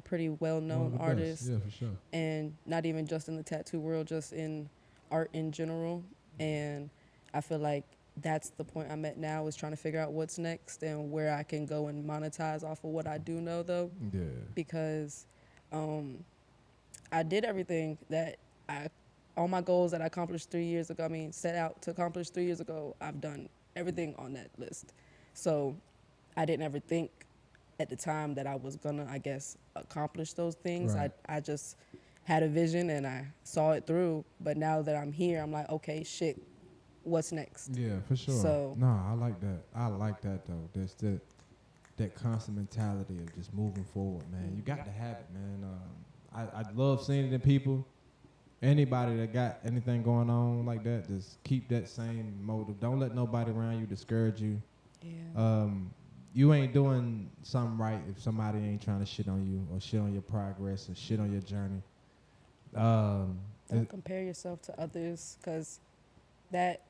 [SPEAKER 3] pretty well-known artist.
[SPEAKER 1] Yeah, for sure.
[SPEAKER 3] And not even just in the tattoo world, just in art in general. And I feel like that's the point I'm at now, is trying to figure out what's next and where I can go and monetize off of what I do know, though.
[SPEAKER 1] Yeah.
[SPEAKER 3] Because I did everything that all my goals that I accomplished 3 years ago, set out to accomplish 3 years ago, I've done everything on that list. So I didn't ever think at the time that I was gonna, I guess, accomplish those things.
[SPEAKER 1] Right.
[SPEAKER 3] I just had a vision and I saw it through. But now that I'm here, I'm like, okay, shit, what's next?
[SPEAKER 1] Yeah, for sure.
[SPEAKER 3] So
[SPEAKER 1] no, I like that. I like that though.
[SPEAKER 4] that constant mentality of just moving forward, man. You got to have it, man. I love seeing it in people. Anybody that got anything going on like that, just keep that same motive. Don't let nobody around you discourage you.
[SPEAKER 3] Yeah.
[SPEAKER 4] You ain't doing something right if somebody ain't trying to shit on you or shit on your progress or shit on your journey.
[SPEAKER 3] Don't compare yourself to others, because that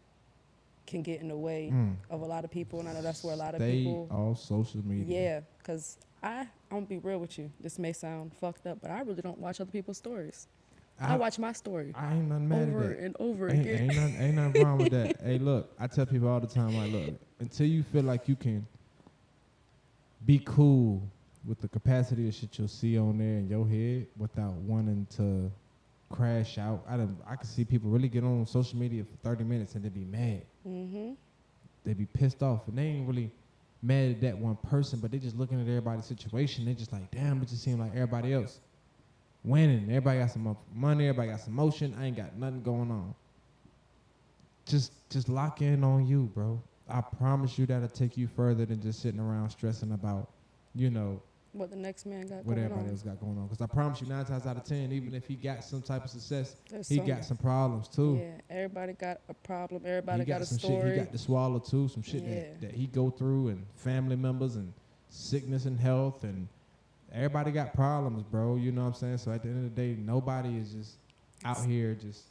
[SPEAKER 3] can get in the way of a lot of people, and I know that's where a lot of people.
[SPEAKER 4] Stay off social media.
[SPEAKER 3] Yeah, because I'm gonna be real with you. This may sound fucked up, but I really don't watch other people's stories. I watch my story
[SPEAKER 4] I ain't nothing mad
[SPEAKER 3] over
[SPEAKER 4] at that.
[SPEAKER 3] and over
[SPEAKER 4] Ain't,
[SPEAKER 3] again.
[SPEAKER 4] ain't nothing wrong with that. Hey, look, I tell people all the time, like, look, until you feel like you can be cool with the capacity of shit you'll see on there in your head without wanting to crash out. I can see people really get on social media for 30 minutes and they be mad.
[SPEAKER 3] Mm-hmm.
[SPEAKER 4] They be pissed off, and they ain't really mad at that one person, but they just looking at everybody's situation. They just like, damn, it just seem like everybody else winning. Everybody got some money. Everybody got some motion. I ain't got nothing going on. Just lock in on you, bro. I promise you that'll take you further than just sitting around stressing about, you know,
[SPEAKER 3] What the next man got
[SPEAKER 4] what
[SPEAKER 3] going
[SPEAKER 4] everybody
[SPEAKER 3] on.
[SPEAKER 4] else got going on. Because I promise you, 9 times out of 10, even if he got some type of success,
[SPEAKER 3] There's
[SPEAKER 4] he got some problems too.
[SPEAKER 3] Yeah, everybody got a problem. Everybody
[SPEAKER 4] He
[SPEAKER 3] got a
[SPEAKER 4] some
[SPEAKER 3] story.
[SPEAKER 4] shit he got to swallow too. Some shit
[SPEAKER 3] Yeah.
[SPEAKER 4] that he go through, and family members, and sickness and health, and everybody got problems, bro. You know what I'm saying? So at the end of the day, nobody is just out here just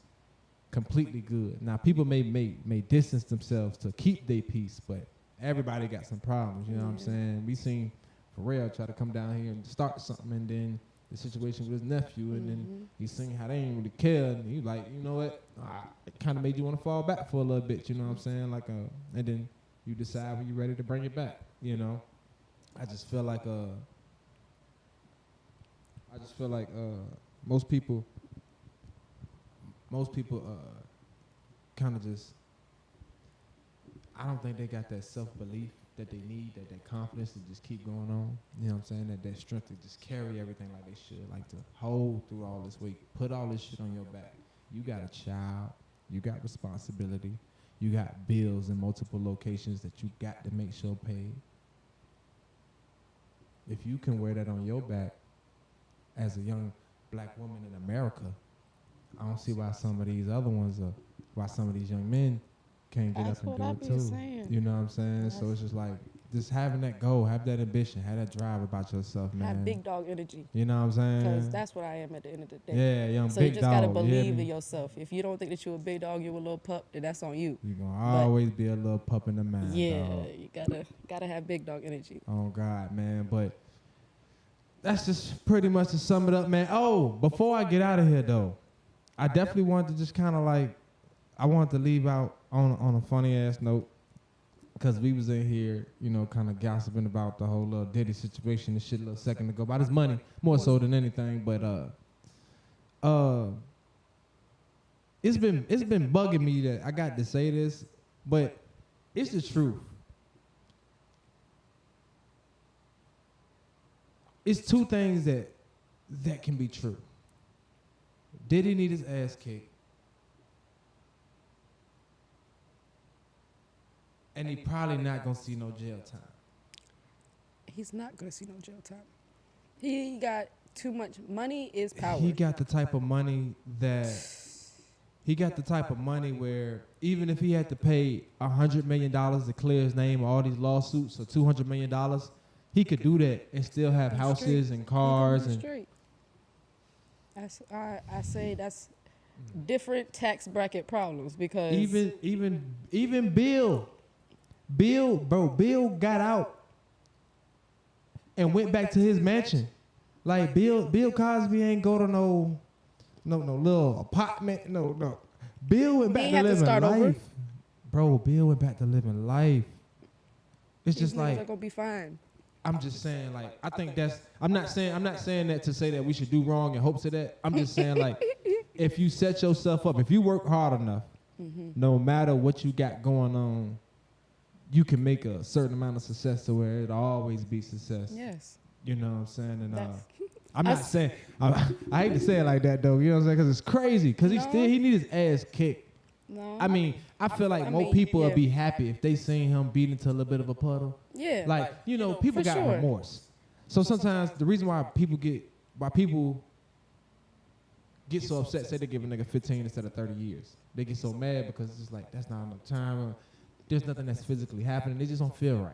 [SPEAKER 4] completely good. Now people may distance themselves to keep their peace, but everybody got some problems. You know what I'm saying? We seen Pharrell try to come down here and start something, and then the situation with his nephew, and then he seen how they ain't really care, and he like, you know what? It kind of made you want to fall back for a little bit. You know what I'm saying? Like, and then you decide when you're ready to bring it back. You know, I just feel like most people kind of just, I don't think they got that self-belief that they need, that confidence to just keep going on. You know what I'm saying? That strength to just carry everything like they should, like to hold through all this weight, put all this shit on your back. You got a child, you got responsibility, you got bills in multiple locations that you got to make sure paid. If you can wear that on your back as a young black woman in America, I don't see why some of these other ones why some of these young men can't get
[SPEAKER 3] That's
[SPEAKER 4] up and
[SPEAKER 3] what I
[SPEAKER 4] do
[SPEAKER 3] be
[SPEAKER 4] it too.
[SPEAKER 3] saying.
[SPEAKER 4] You know what I'm saying? So it's just like, just having that goal, have that ambition, have that drive about yourself, man.
[SPEAKER 3] Have big dog energy,
[SPEAKER 4] You know what I'm saying?
[SPEAKER 3] because that's what I am at the end of the day.
[SPEAKER 4] Yeah, young
[SPEAKER 3] So
[SPEAKER 4] big
[SPEAKER 3] you just
[SPEAKER 4] dog.
[SPEAKER 3] gotta
[SPEAKER 4] you hear
[SPEAKER 3] believe
[SPEAKER 4] me?
[SPEAKER 3] in yourself. If you don't think that you're a big dog, you're a little pup, then that's on you.
[SPEAKER 4] You're gonna
[SPEAKER 3] But
[SPEAKER 4] always be a little pup in the mind,
[SPEAKER 3] Yeah,
[SPEAKER 4] dog.
[SPEAKER 3] you gotta have big dog energy.
[SPEAKER 4] Oh God, man. But that's just pretty much to sum it up, man. Oh, before I get out of here though, I definitely wanted to just kind of like, I wanted to leave out on a funny ass note, because we was in here, you know, kind of gossiping about the whole little Diddy situation and shit a little second ago about his money, more so than anything. But it's been bugging me that I got to say this, but it's the truth. It's two things that can be true. Diddy need his ass kicked, and he probably not gonna see no jail time.
[SPEAKER 3] He's not gonna see no jail time. He got too much money. Is power.
[SPEAKER 4] He got the type of money where even if he had to pay $100 million to clear his name of all these lawsuits, or $200 million, he could do that and still have houses and cars and.
[SPEAKER 3] Straight. I say that's different tax bracket problems, because
[SPEAKER 4] Even Bill got out and went back to his mansion. Like Bill Cosby ain't go to no little apartment. No. Bill went back to living life. Bro, Bill went back to living life. It's just
[SPEAKER 3] these niggas are
[SPEAKER 4] like,
[SPEAKER 3] gonna be fine.
[SPEAKER 4] I'm just saying, like, I think that's, I'm not saying that to say that we should do wrong in hopes of that. I'm just saying, like, if you set yourself up, if you work hard enough, no matter what you got going on, you can make a certain amount of success to where it'll always be success.
[SPEAKER 3] Yes.
[SPEAKER 4] You know what I'm saying? And
[SPEAKER 3] That's-
[SPEAKER 4] I'm not saying, I hate to say it like that though, you know what I'm saying? Because it's crazy. Because
[SPEAKER 3] No.
[SPEAKER 4] he need his ass kicked.
[SPEAKER 3] No.
[SPEAKER 4] I mean, I feel like more people would be happy if they seen him beat into a little bit of a puddle.
[SPEAKER 3] Yeah.
[SPEAKER 4] Like, you know, people
[SPEAKER 3] for
[SPEAKER 4] got
[SPEAKER 3] sure.
[SPEAKER 4] remorse. So sometimes the reason why people get so upset, say they give a nigga 15 instead of 30 years. They get so mad because it's just like, that's not enough time. There's nothing that's physically happening. They just don't feel right.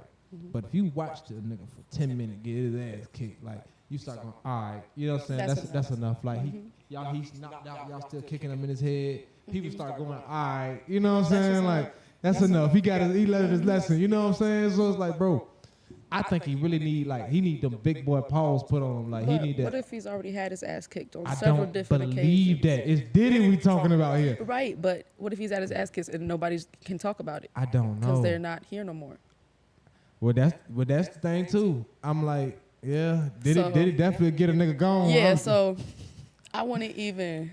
[SPEAKER 4] But if you watch the nigga for 10 minutes get his ass kicked, like, you start going, all right, you know what I'm saying? That's enough. Like, he's knocked out, y'all still kicking him in his head. People start going, all right, you know what I'm saying? Like, that's enough. He learned his lesson, you know what I'm saying? So it's like, bro, I think he really need them big boy paws put on him. Like, he need that.
[SPEAKER 3] What if he's already had his ass kicked on
[SPEAKER 4] I
[SPEAKER 3] several
[SPEAKER 4] don't
[SPEAKER 3] different
[SPEAKER 4] believe
[SPEAKER 3] occasions?
[SPEAKER 4] that. It's Diddy we talking about here.
[SPEAKER 3] Right, but what if he's had his ass kicked and nobody can talk about it
[SPEAKER 4] I don't know.
[SPEAKER 3] because they're not here no more?
[SPEAKER 4] Well, that's the thing too. I'm like, yeah,
[SPEAKER 3] So-
[SPEAKER 4] Diddy definitely get a nigga gone.
[SPEAKER 3] Yeah,
[SPEAKER 4] huh?
[SPEAKER 3] so I wouldn't even.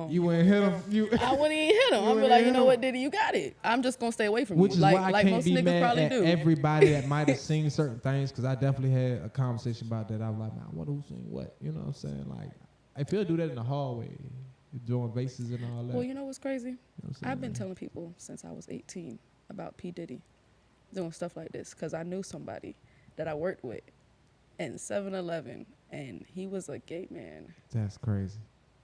[SPEAKER 4] You wouldn't hit him.
[SPEAKER 3] I wouldn't even hit him. I'm be like, you know what, Diddy, you got it. I'm just gonna stay away from
[SPEAKER 4] Which
[SPEAKER 3] you,
[SPEAKER 4] is
[SPEAKER 3] like
[SPEAKER 4] why I can't
[SPEAKER 3] most
[SPEAKER 4] be
[SPEAKER 3] niggas
[SPEAKER 4] mad
[SPEAKER 3] probably
[SPEAKER 4] at
[SPEAKER 3] do.
[SPEAKER 4] everybody that might have seen certain things, because I definitely had a conversation about that. I was like, man, what who seen what? You know what I'm saying? Like, if he'll do that in the hallway, doing bases and all that.
[SPEAKER 3] Well, you know what's crazy?
[SPEAKER 4] You know what I'm
[SPEAKER 3] I've been
[SPEAKER 4] saying?
[SPEAKER 3] telling people since I was 18 about P. Diddy doing stuff like this because I knew somebody that I worked with in 7-Eleven, and he was a gay man.
[SPEAKER 4] That's crazy.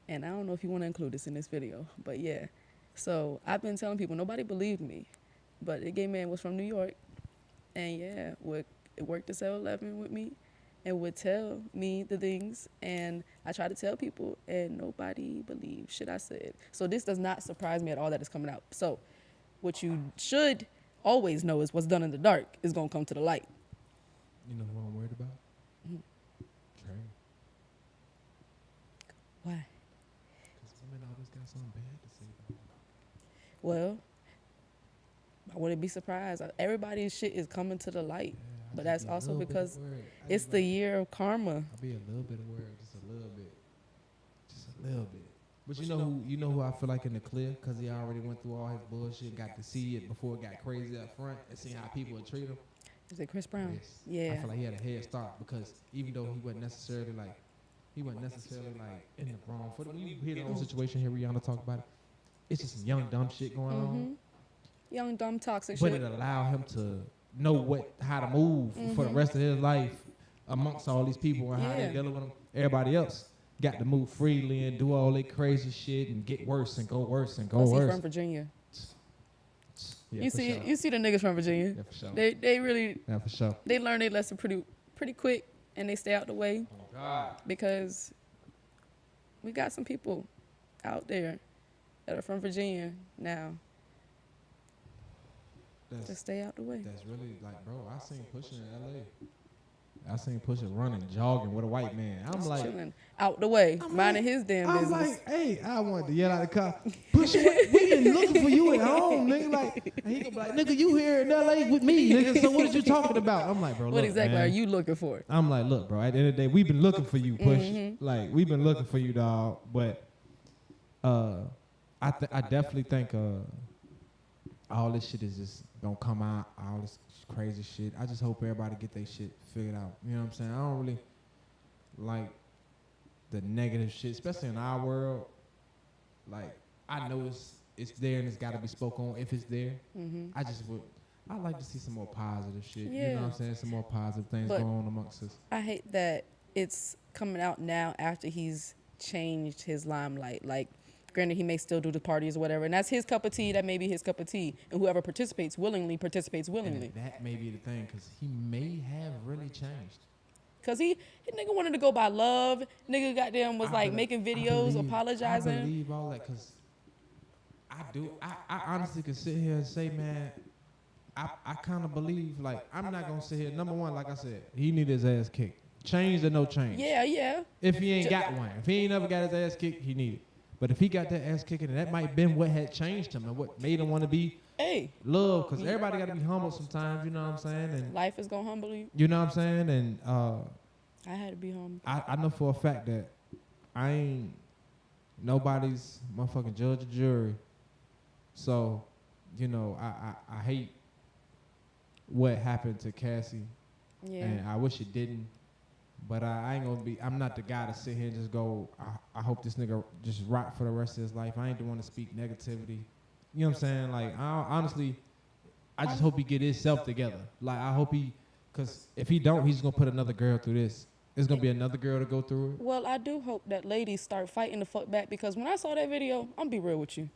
[SPEAKER 3] And I don't know if you want to include this in this video, but yeah. So I've been telling people, nobody believed me, but the gay man was from New York, and yeah, worked at 7-Eleven with me, and would tell me the things, and I tried to tell people, and nobody believed shit I said. So this does not surprise me at all that it's coming out. So what you should always know is what's done in the dark is gonna come to the light.
[SPEAKER 4] You know who I'm worried about? Trey.
[SPEAKER 3] Why?
[SPEAKER 4] Because women always got something bad to say about him.
[SPEAKER 3] Well, I wouldn't be surprised. Everybody's shit is coming to the light.
[SPEAKER 4] Yeah, I
[SPEAKER 3] But
[SPEAKER 4] just
[SPEAKER 3] that's
[SPEAKER 4] be a
[SPEAKER 3] also
[SPEAKER 4] little bit
[SPEAKER 3] because
[SPEAKER 4] worried.
[SPEAKER 3] it's the year of karma.
[SPEAKER 4] I'll be a little bit worried, just a little bit. Just a little bit. But you know who I feel like in the clear, because he already went through all his bullshit, got to see it before it got crazy up front, and see how people would treat him.
[SPEAKER 3] Is it Chris Brown?
[SPEAKER 4] Yes.
[SPEAKER 3] Yeah.
[SPEAKER 4] I feel like he had a head start, because even though he wasn't necessarily like in the wrong. When you hear the whole situation here, Rihanna talk about it, it's just some young dumb shit going on.
[SPEAKER 3] Young, dumb, toxic
[SPEAKER 4] But
[SPEAKER 3] shit.
[SPEAKER 4] it allowed him to know how to move for the rest of his life amongst all these people and how they dealing with him. Everybody else got to move freely and do all that crazy shit and get worse and go worse and go
[SPEAKER 3] Plus, he
[SPEAKER 4] worse.
[SPEAKER 3] from Virginia.
[SPEAKER 4] Yeah,
[SPEAKER 3] You
[SPEAKER 4] for
[SPEAKER 3] see,
[SPEAKER 4] sure.
[SPEAKER 3] you see the niggas from Virginia.
[SPEAKER 4] Yeah, for sure.
[SPEAKER 3] They really
[SPEAKER 4] Yeah, for sure.
[SPEAKER 3] they learn their lesson pretty quick, and they stay out the way
[SPEAKER 4] Oh, God.
[SPEAKER 3] because we got some people out there that are from Virginia now. Just stay out the way.
[SPEAKER 4] That's really like, bro, I seen Pusha in L.A. I seen Pusha running, jogging with a white man. I'm like,
[SPEAKER 3] Chilling out the way, minding his damn
[SPEAKER 4] I'm
[SPEAKER 3] business.
[SPEAKER 4] like, hey, I wanted to yell out the car, Pusha, we been looking for you at home, nigga. Like, and he gonna be like, nigga, you here in L.A. with me, nigga. So what are you talking about? I'm like, bro,
[SPEAKER 3] What
[SPEAKER 4] look,
[SPEAKER 3] exactly
[SPEAKER 4] man.
[SPEAKER 3] are you looking for?
[SPEAKER 4] I'm like, look, bro. At the end of the day, we've been looking for you, Push. Like, we've been looking for you, dog. But I definitely think all this shit is just gonna come out. All this crazy shit. I just hope everybody get their shit figured out. You know what I'm saying? I don't really like the negative shit, especially in our world. Like, I know it's there and it's got to be spoken on if it's there. I'd like to see some more positive shit. You
[SPEAKER 3] Yeah.
[SPEAKER 4] know what I'm saying? Some more positive things
[SPEAKER 3] But-
[SPEAKER 4] going on amongst us.
[SPEAKER 3] I hate that it's coming out now after he's changed his limelight. Like, granted, he may still do the parties or whatever, and that's his cup of tea. That may be his cup of tea, and whoever participates willingly participates willingly.
[SPEAKER 4] And that may be the thing, because he may have really changed.
[SPEAKER 3] Cause he nigga wanted to go by love. Nigga goddamn was
[SPEAKER 4] I
[SPEAKER 3] like
[SPEAKER 4] believe-
[SPEAKER 3] making
[SPEAKER 4] I
[SPEAKER 3] videos,
[SPEAKER 4] believe-
[SPEAKER 3] apologizing.
[SPEAKER 4] I believe all that, because I honestly could sit here and say, man, I kind of believe, like, I'm not going to sit here. Number one, like I said, he need his ass kicked. Change or no change.
[SPEAKER 3] Yeah.
[SPEAKER 4] If he ain't got one. If he ain't never got his ass kicked, he need it. But if he got that ass kicking, and that might have been what had changed him and what made him want to be
[SPEAKER 3] Hey,
[SPEAKER 4] loved, because everybody got to be humble sometimes, you know what I'm saying? And
[SPEAKER 3] life is gonna humble you.
[SPEAKER 4] you know what I'm saying? And
[SPEAKER 3] I had to be humble.
[SPEAKER 4] I know for a fact that I ain't nobody's motherfucking judge or jury. So, you know, I hate what happened to Cassie,
[SPEAKER 3] Yeah.
[SPEAKER 4] and I wish it didn't. But I ain't gonna be. I'm not the guy to sit here and just go. I hope this nigga just rock for the rest of his life. I ain't the one to speak negativity You know what I'm saying? Like, honestly, I just hope he get himself together. Like, I hope because if he don't, he's gonna put another girl through this. There's gonna be another girl to go through it.
[SPEAKER 3] Well, I do hope that ladies start fighting the fuck back, because when I saw that video, I'm be real with you,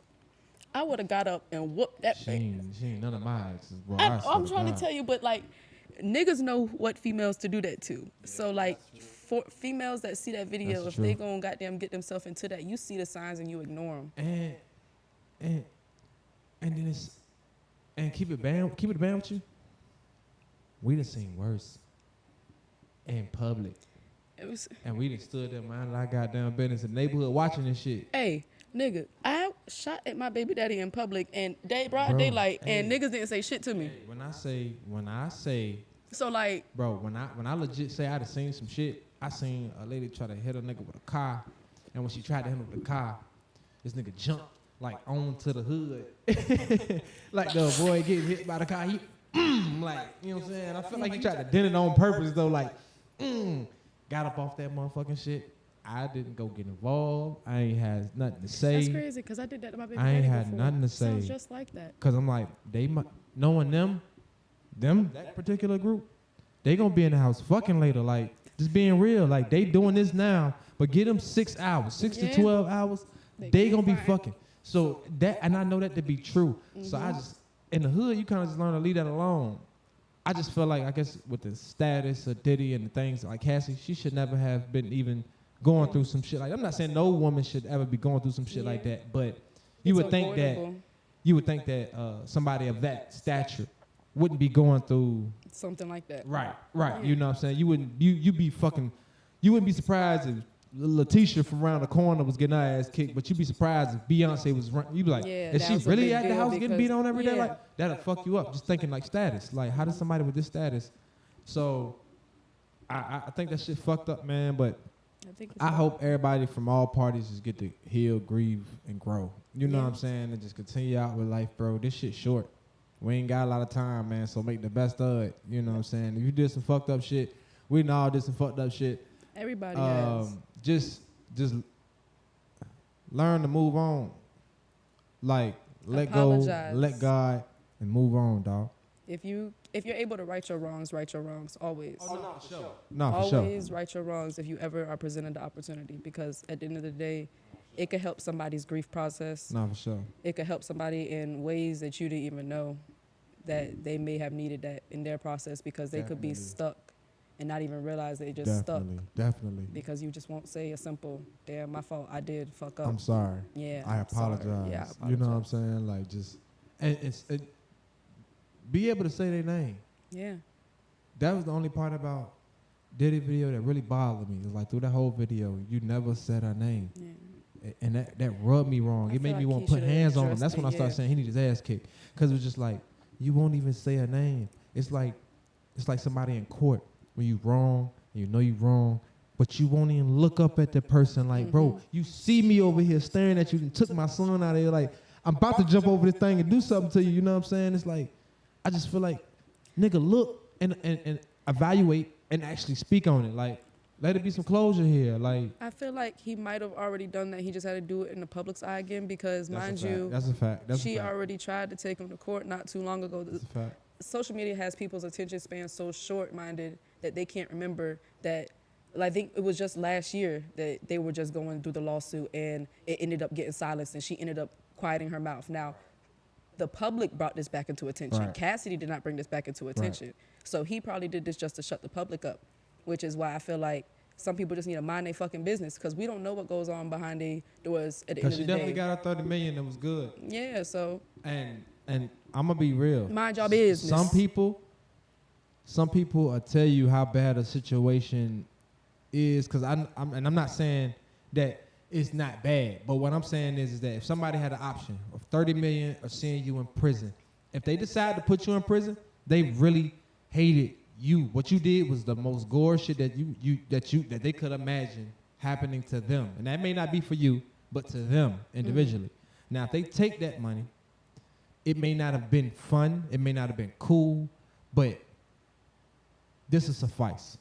[SPEAKER 3] I would have got up and whooped that
[SPEAKER 4] She
[SPEAKER 3] thing.
[SPEAKER 4] ain't none of my exes, bro.
[SPEAKER 3] I'm trying to tell you, but like, niggas know what females to do that to. So like, for females that see that video,
[SPEAKER 4] That's
[SPEAKER 3] if they
[SPEAKER 4] true.
[SPEAKER 3] gonna goddamn get themselves into that, you see the signs and you ignore them.
[SPEAKER 4] And then keep it band with you. We done seen worse in public.
[SPEAKER 3] It was,
[SPEAKER 4] And we done stood there minding our goddamn business in the neighborhood watching this shit.
[SPEAKER 3] hey, nigga, I shot at my baby daddy in public and broad
[SPEAKER 4] Bro,
[SPEAKER 3] daylight, and
[SPEAKER 4] hey.
[SPEAKER 3] niggas didn't say shit to me.
[SPEAKER 4] When I say,
[SPEAKER 3] So like,
[SPEAKER 4] bro, when I legit say I'd have seen some shit, I seen a lady try to hit a nigga with a car, and when she tried to hit him with the car, this nigga jumped like onto the hood, like the boy getting hit by the car. He, like, you know what I'm saying? I feel like he tried to dent it on purpose though, like, got up off that motherfucking shit. I didn't go get involved. I ain't had nothing to say.
[SPEAKER 3] that's crazy, because I did that to my baby
[SPEAKER 4] I ain't
[SPEAKER 3] daddy
[SPEAKER 4] had
[SPEAKER 3] before.
[SPEAKER 4] nothing to say.
[SPEAKER 3] Sounds just like that.
[SPEAKER 4] Cause I'm like, they knowing them, that particular group, they gonna be in the house fucking later. Like, just being real, like they doing this now, but get them 6 hours, 6 to
[SPEAKER 3] Yeah.
[SPEAKER 4] 12 hours, they gonna be fucking. So that, and I know that to be true. So I just, in the hood, you kind of just learn to leave that alone. I just feel like, I guess with the status of Diddy and the things like Cassie, she should never have been even going through some shit like that. I'm not saying no woman should ever be going through some shit like that, but you would think that somebody of that stature wouldn't be going through
[SPEAKER 3] something like that.
[SPEAKER 4] right. You know what I'm saying? You wouldn't be surprised if Letitia from around the corner was getting her ass kicked, but you'd be surprised if Beyonce was running. You'd be like,
[SPEAKER 3] Yeah,
[SPEAKER 4] is
[SPEAKER 3] that
[SPEAKER 4] she
[SPEAKER 3] was a
[SPEAKER 4] really
[SPEAKER 3] big
[SPEAKER 4] at the
[SPEAKER 3] deal
[SPEAKER 4] house getting beat on every day?
[SPEAKER 3] yeah.
[SPEAKER 4] Like, that'll fuck you up. Just thinking like status. Like, how does somebody with this status? So I think that shit fucked up, man, but I hope everybody from all parties just get to heal, grieve, and grow. You know what I'm saying? And just continue out with life, bro. This shit's short. We ain't got a lot of time, man, so make the best of it. You know what I'm saying? If you did some fucked up shit, we done all did some fucked up shit.
[SPEAKER 3] Everybody has.
[SPEAKER 4] Just learn to move on. Like, let
[SPEAKER 3] Apologize.
[SPEAKER 4] go, let God, and move on, dog.
[SPEAKER 3] If you're able to right your wrongs always.
[SPEAKER 4] No, for sure.
[SPEAKER 3] Always right your wrongs if you ever are presented the opportunity, because at the end of the day, it could help somebody's grief process.
[SPEAKER 4] No, for sure.
[SPEAKER 3] It could help somebody in ways that you didn't even know that they may have needed that in their process, because they could be
[SPEAKER 4] Definitely.
[SPEAKER 3] stuck and not even realize they just stuck
[SPEAKER 4] Definitely.
[SPEAKER 3] because you just won't say a simple, damn, my fault, I did fuck up.
[SPEAKER 4] I'm sorry.
[SPEAKER 3] Yeah,
[SPEAKER 4] I
[SPEAKER 3] I'm sorry.
[SPEAKER 4] apologize.
[SPEAKER 3] Yeah, I
[SPEAKER 4] You know what I'm
[SPEAKER 3] apologize.
[SPEAKER 4] saying? Like, just and be able to say their name.
[SPEAKER 3] Yeah.
[SPEAKER 4] That was the only part about Diddy video that really bothered me. It was like, through that whole video, you never said her name.
[SPEAKER 3] Yeah.
[SPEAKER 4] And that rubbed me wrong.
[SPEAKER 3] I
[SPEAKER 4] It made
[SPEAKER 3] feel
[SPEAKER 4] me
[SPEAKER 3] like
[SPEAKER 4] want
[SPEAKER 3] he
[SPEAKER 4] to put
[SPEAKER 3] should've
[SPEAKER 4] hands on him.
[SPEAKER 3] addressed
[SPEAKER 4] That's when
[SPEAKER 3] it,
[SPEAKER 4] I started
[SPEAKER 3] yeah.
[SPEAKER 4] saying he need his ass kicked. Because it was just like, you won't even say her name. It's like somebody in court when you wrong, and you know you wrong, but you won't even look up at the person like, bro, you see me over here staring at you and took my son out of here. Like, I'm about to jump over this thing and do something to you. You know what I'm saying? It's like, I just feel like, nigga, look and evaluate and actually speak on it. Like, let it be some closure here. Like,
[SPEAKER 3] I feel like he might have already done that. He just had to do it in the public's eye again, because mind
[SPEAKER 4] that's a fact.
[SPEAKER 3] you,
[SPEAKER 4] That's a fact. That's
[SPEAKER 3] she
[SPEAKER 4] a fact.
[SPEAKER 3] already tried to take him to court not too long ago.
[SPEAKER 4] That's a fact.
[SPEAKER 3] Social media has people's attention span so short-minded that they can't remember that. Like, I think it was just last year that they were just going through the lawsuit, and it ended up getting silenced, and she ended up quieting her mouth. Now, the public brought this back into attention.
[SPEAKER 4] Right.
[SPEAKER 3] Cassidy did not bring this back into attention. So he probably did this just to shut the public up, which is why I feel like some people just need to mind their fucking business, because we don't know what goes on behind the doors at the end
[SPEAKER 4] Because
[SPEAKER 3] of
[SPEAKER 4] she
[SPEAKER 3] the
[SPEAKER 4] definitely
[SPEAKER 3] day.
[SPEAKER 4] got her 30 million that was good.
[SPEAKER 3] Yeah, so
[SPEAKER 4] And I'm going to be real.
[SPEAKER 3] mind your business.
[SPEAKER 4] Some people will tell you how bad a situation is, because I'm not saying that it's not bad, but what I'm saying is that if somebody had an option of 30 million or seeing you in prison, if they decide to put you in prison, they really hated you. What you did was the most gore shit that they could imagine happening to them, and that may not be for you, but to them individually. Now, if they take that money, it may not have been fun, it may not have been cool, but this will suffice.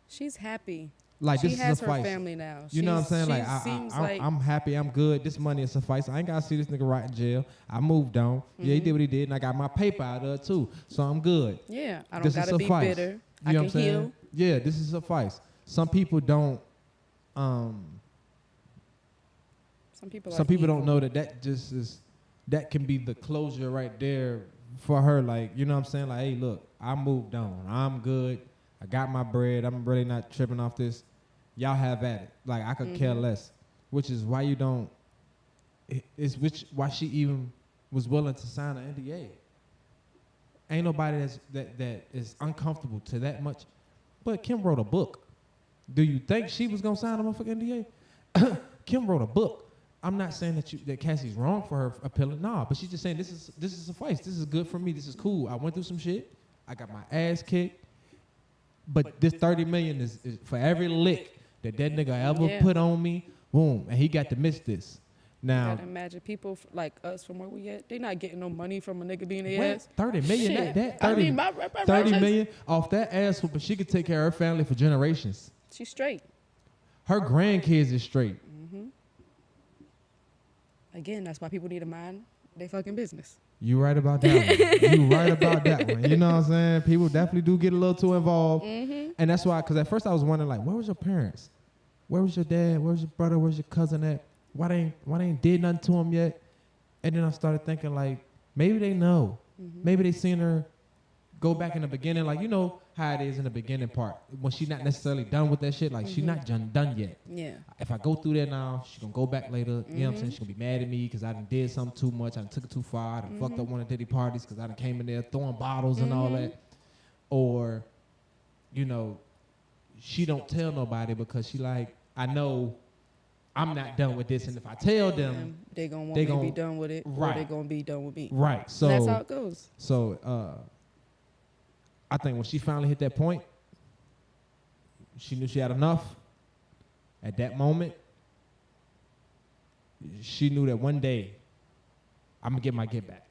[SPEAKER 3] She's happy.
[SPEAKER 4] Like
[SPEAKER 3] She
[SPEAKER 4] this
[SPEAKER 3] has
[SPEAKER 4] is a
[SPEAKER 3] her
[SPEAKER 4] suffice.
[SPEAKER 3] family now.
[SPEAKER 4] You know what I'm saying?
[SPEAKER 3] She
[SPEAKER 4] Like
[SPEAKER 3] seems
[SPEAKER 4] I'm happy. I'm good. This money is suffice. I ain't gotta see this nigga right in jail. I moved on. Yeah, he did what he did, and I got my paper out of it too. So I'm good.
[SPEAKER 3] yeah. I don't
[SPEAKER 4] This is
[SPEAKER 3] gotta be
[SPEAKER 4] suffice.
[SPEAKER 3] bitter.
[SPEAKER 4] You
[SPEAKER 3] I
[SPEAKER 4] know
[SPEAKER 3] can
[SPEAKER 4] what I'm saying?
[SPEAKER 3] heal.
[SPEAKER 4] Yeah, this is suffice. Some people don't.
[SPEAKER 3] Some people.
[SPEAKER 4] Some
[SPEAKER 3] are
[SPEAKER 4] people don't
[SPEAKER 3] evil.
[SPEAKER 4] know that just is. That can be the closure right there for her. Like, you know what I'm saying? Like, hey, look, I moved on. I'm good. I got my bread. I'm really not tripping off this. Y'all have at it. Like, I could care less. Which is why you don't. Why she even was willing to sign an NDA. Ain't nobody that is uncomfortable to that much. But Kim wrote a book. Do you think she was gonna sign a motherfucking NDA? Kim wrote a book. I'm not saying that Cassie's wrong for her appealing. Nah, but she's just saying this is suffice. This is good for me. This is cool. I went through some shit. I got my ass kicked. But this 30 million is for every lick that nigga ever put on me. Boom, and he got to miss this.
[SPEAKER 3] You
[SPEAKER 4] Now,
[SPEAKER 3] gotta imagine people like us from where we at. They not getting no money from a nigga being their
[SPEAKER 4] what?
[SPEAKER 3] ass.
[SPEAKER 4] 30 million?
[SPEAKER 3] Shit.
[SPEAKER 4] That
[SPEAKER 3] I
[SPEAKER 4] 30,
[SPEAKER 3] mean, my
[SPEAKER 4] 30 million off that ass whooping. She could take care of her family for generations.
[SPEAKER 3] She's straight.
[SPEAKER 4] Her grandkids is straight.
[SPEAKER 3] Again, that's why people need to mind their fucking business.
[SPEAKER 4] You right about that one. You right about that one. You know what I'm saying? People definitely do get a little too involved. And that's why, because at first I was wondering, like, where was your parents? Where was your dad? Where's your brother? Where's your cousin at? Why they ain't did nothing to him yet? And then I started thinking, like, maybe they know. Maybe they seen her go back in the beginning, like, you know how it is in the beginning part. When she's not necessarily done with that shit, like, she's not done yet.
[SPEAKER 3] Yeah.
[SPEAKER 4] If I go through that now, she's gonna go back later. You know what I'm saying? She's gonna be mad at me because I done did something too much. I done took it too far. I done fucked up one of Diddy parties because I done came in there throwing bottles and all that. Or, you know, she don't tell nobody because she like, I know I'm not done with this. And if I tell them,
[SPEAKER 3] They gonna want
[SPEAKER 4] they
[SPEAKER 3] me to
[SPEAKER 4] gonna-
[SPEAKER 3] be done with it, or
[SPEAKER 4] right.
[SPEAKER 3] they gonna be done with me.
[SPEAKER 4] right. So
[SPEAKER 3] And that's how it goes.
[SPEAKER 4] So I think when she finally hit that point, she knew she had enough. At that moment, she knew that one day I'm gonna get my get back.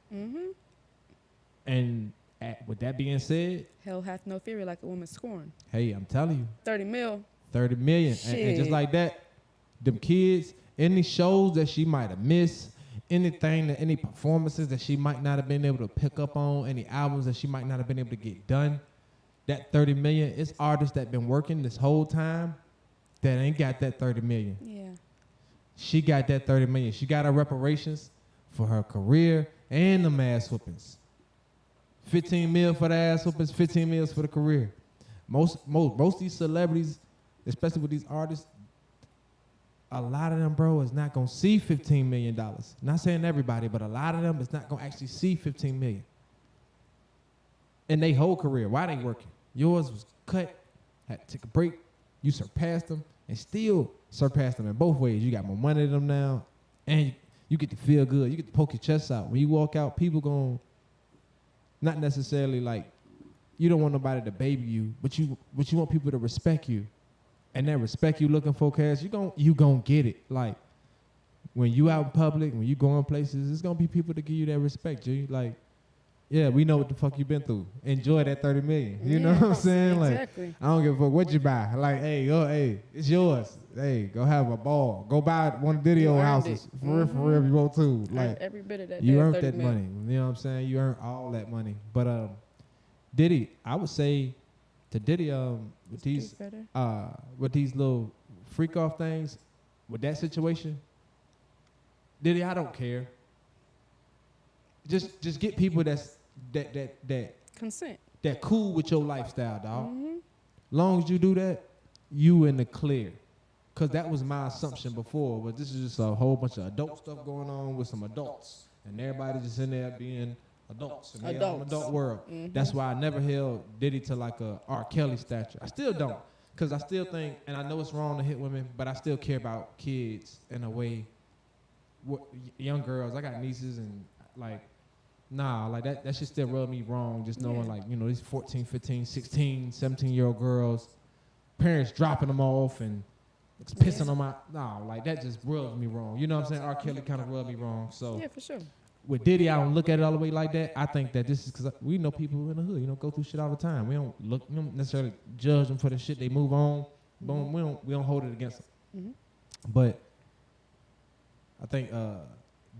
[SPEAKER 4] And with that being said,
[SPEAKER 3] Hell hath no fury like a woman scorned.
[SPEAKER 4] hey, I'm telling you,
[SPEAKER 3] 30 mil.
[SPEAKER 4] 30 million. And just
[SPEAKER 3] Shit.
[SPEAKER 4] like that, them kids, any shows that she might have missed, any performances that she might not have been able to pick up on, any albums that she might not have been able to get done, that 30 million, it's artists that been working this whole time that ain't got that 30 million.
[SPEAKER 3] Yeah.
[SPEAKER 4] She got that 30 million. She got her reparations for her career and the ass whoopings. 15 mil for the ass whoopings, 15 mils for the career. Most of these celebrities, especially with these artists, a lot of them, bro, is not gonna see $15 million. Not saying everybody, but a lot of them is not gonna actually see 15 million in their whole career. Why they working? Yours was cut, had to take a break. You surpassed them and still surpassed them in both ways. You got more money than them now, and you get to feel good. You get to poke your chest out. When you walk out, people gon' not necessarily like, you don't want nobody to baby you, but you want people to respect you. And that respect you looking for, Cass, you gon' get it. Like, when you out in public, when you going places, it's gonna be people to give you that respect, G. Like, yeah, we know what the fuck you been through. Enjoy that 30 million. You know what I'm saying?
[SPEAKER 3] Exactly.
[SPEAKER 4] Like, I don't give a fuck what you buy. Like, hey, it's yours. Hey, go have a ball. Go buy one of Diddy
[SPEAKER 3] You
[SPEAKER 4] old
[SPEAKER 3] earned
[SPEAKER 4] houses.
[SPEAKER 3] it.
[SPEAKER 4] For real, if you want to.
[SPEAKER 3] Earned
[SPEAKER 4] Like,
[SPEAKER 3] every bit of that.
[SPEAKER 4] you
[SPEAKER 3] damn
[SPEAKER 4] earned
[SPEAKER 3] 30
[SPEAKER 4] that
[SPEAKER 3] mil.
[SPEAKER 4] money. You know what I'm saying? You earned all that money. But Diddy, I would say to Diddy, with these
[SPEAKER 3] Street better.
[SPEAKER 4] little freak off things, with that situation, Diddy, I don't care. Just get people that
[SPEAKER 3] Consent.
[SPEAKER 4] cool with your lifestyle, dog. Long as you do that, you in the clear. Cause that was my assumption before, but this is just a whole bunch of adult stuff going on with some adults, and everybody just in there being adults in the
[SPEAKER 3] Adults.
[SPEAKER 4] adult world. That's why I never held Diddy to like a R. Kelly stature. I still don't, cause I still think, and I know it's wrong to hit women, but I still care about kids in a way. Young girls, I got nieces, and like, nah, like that shit still rub me wrong. Just knowing like, you know, these 14, 15, 16, 17-year-old girls, parents dropping them off and pissing them out. No, like that just rubs me wrong. You know what I'm saying? R. Kelly kind of rubbed me wrong. So
[SPEAKER 3] Yeah, for sure.
[SPEAKER 4] with Diddy, I don't look at it all the way like that. I think that this is because we know people in the hood, you know, go through shit all the time. We don't necessarily judge them for the shit they move on, Boom. We don't hold it against him.
[SPEAKER 3] Mm-hmm.
[SPEAKER 4] But I think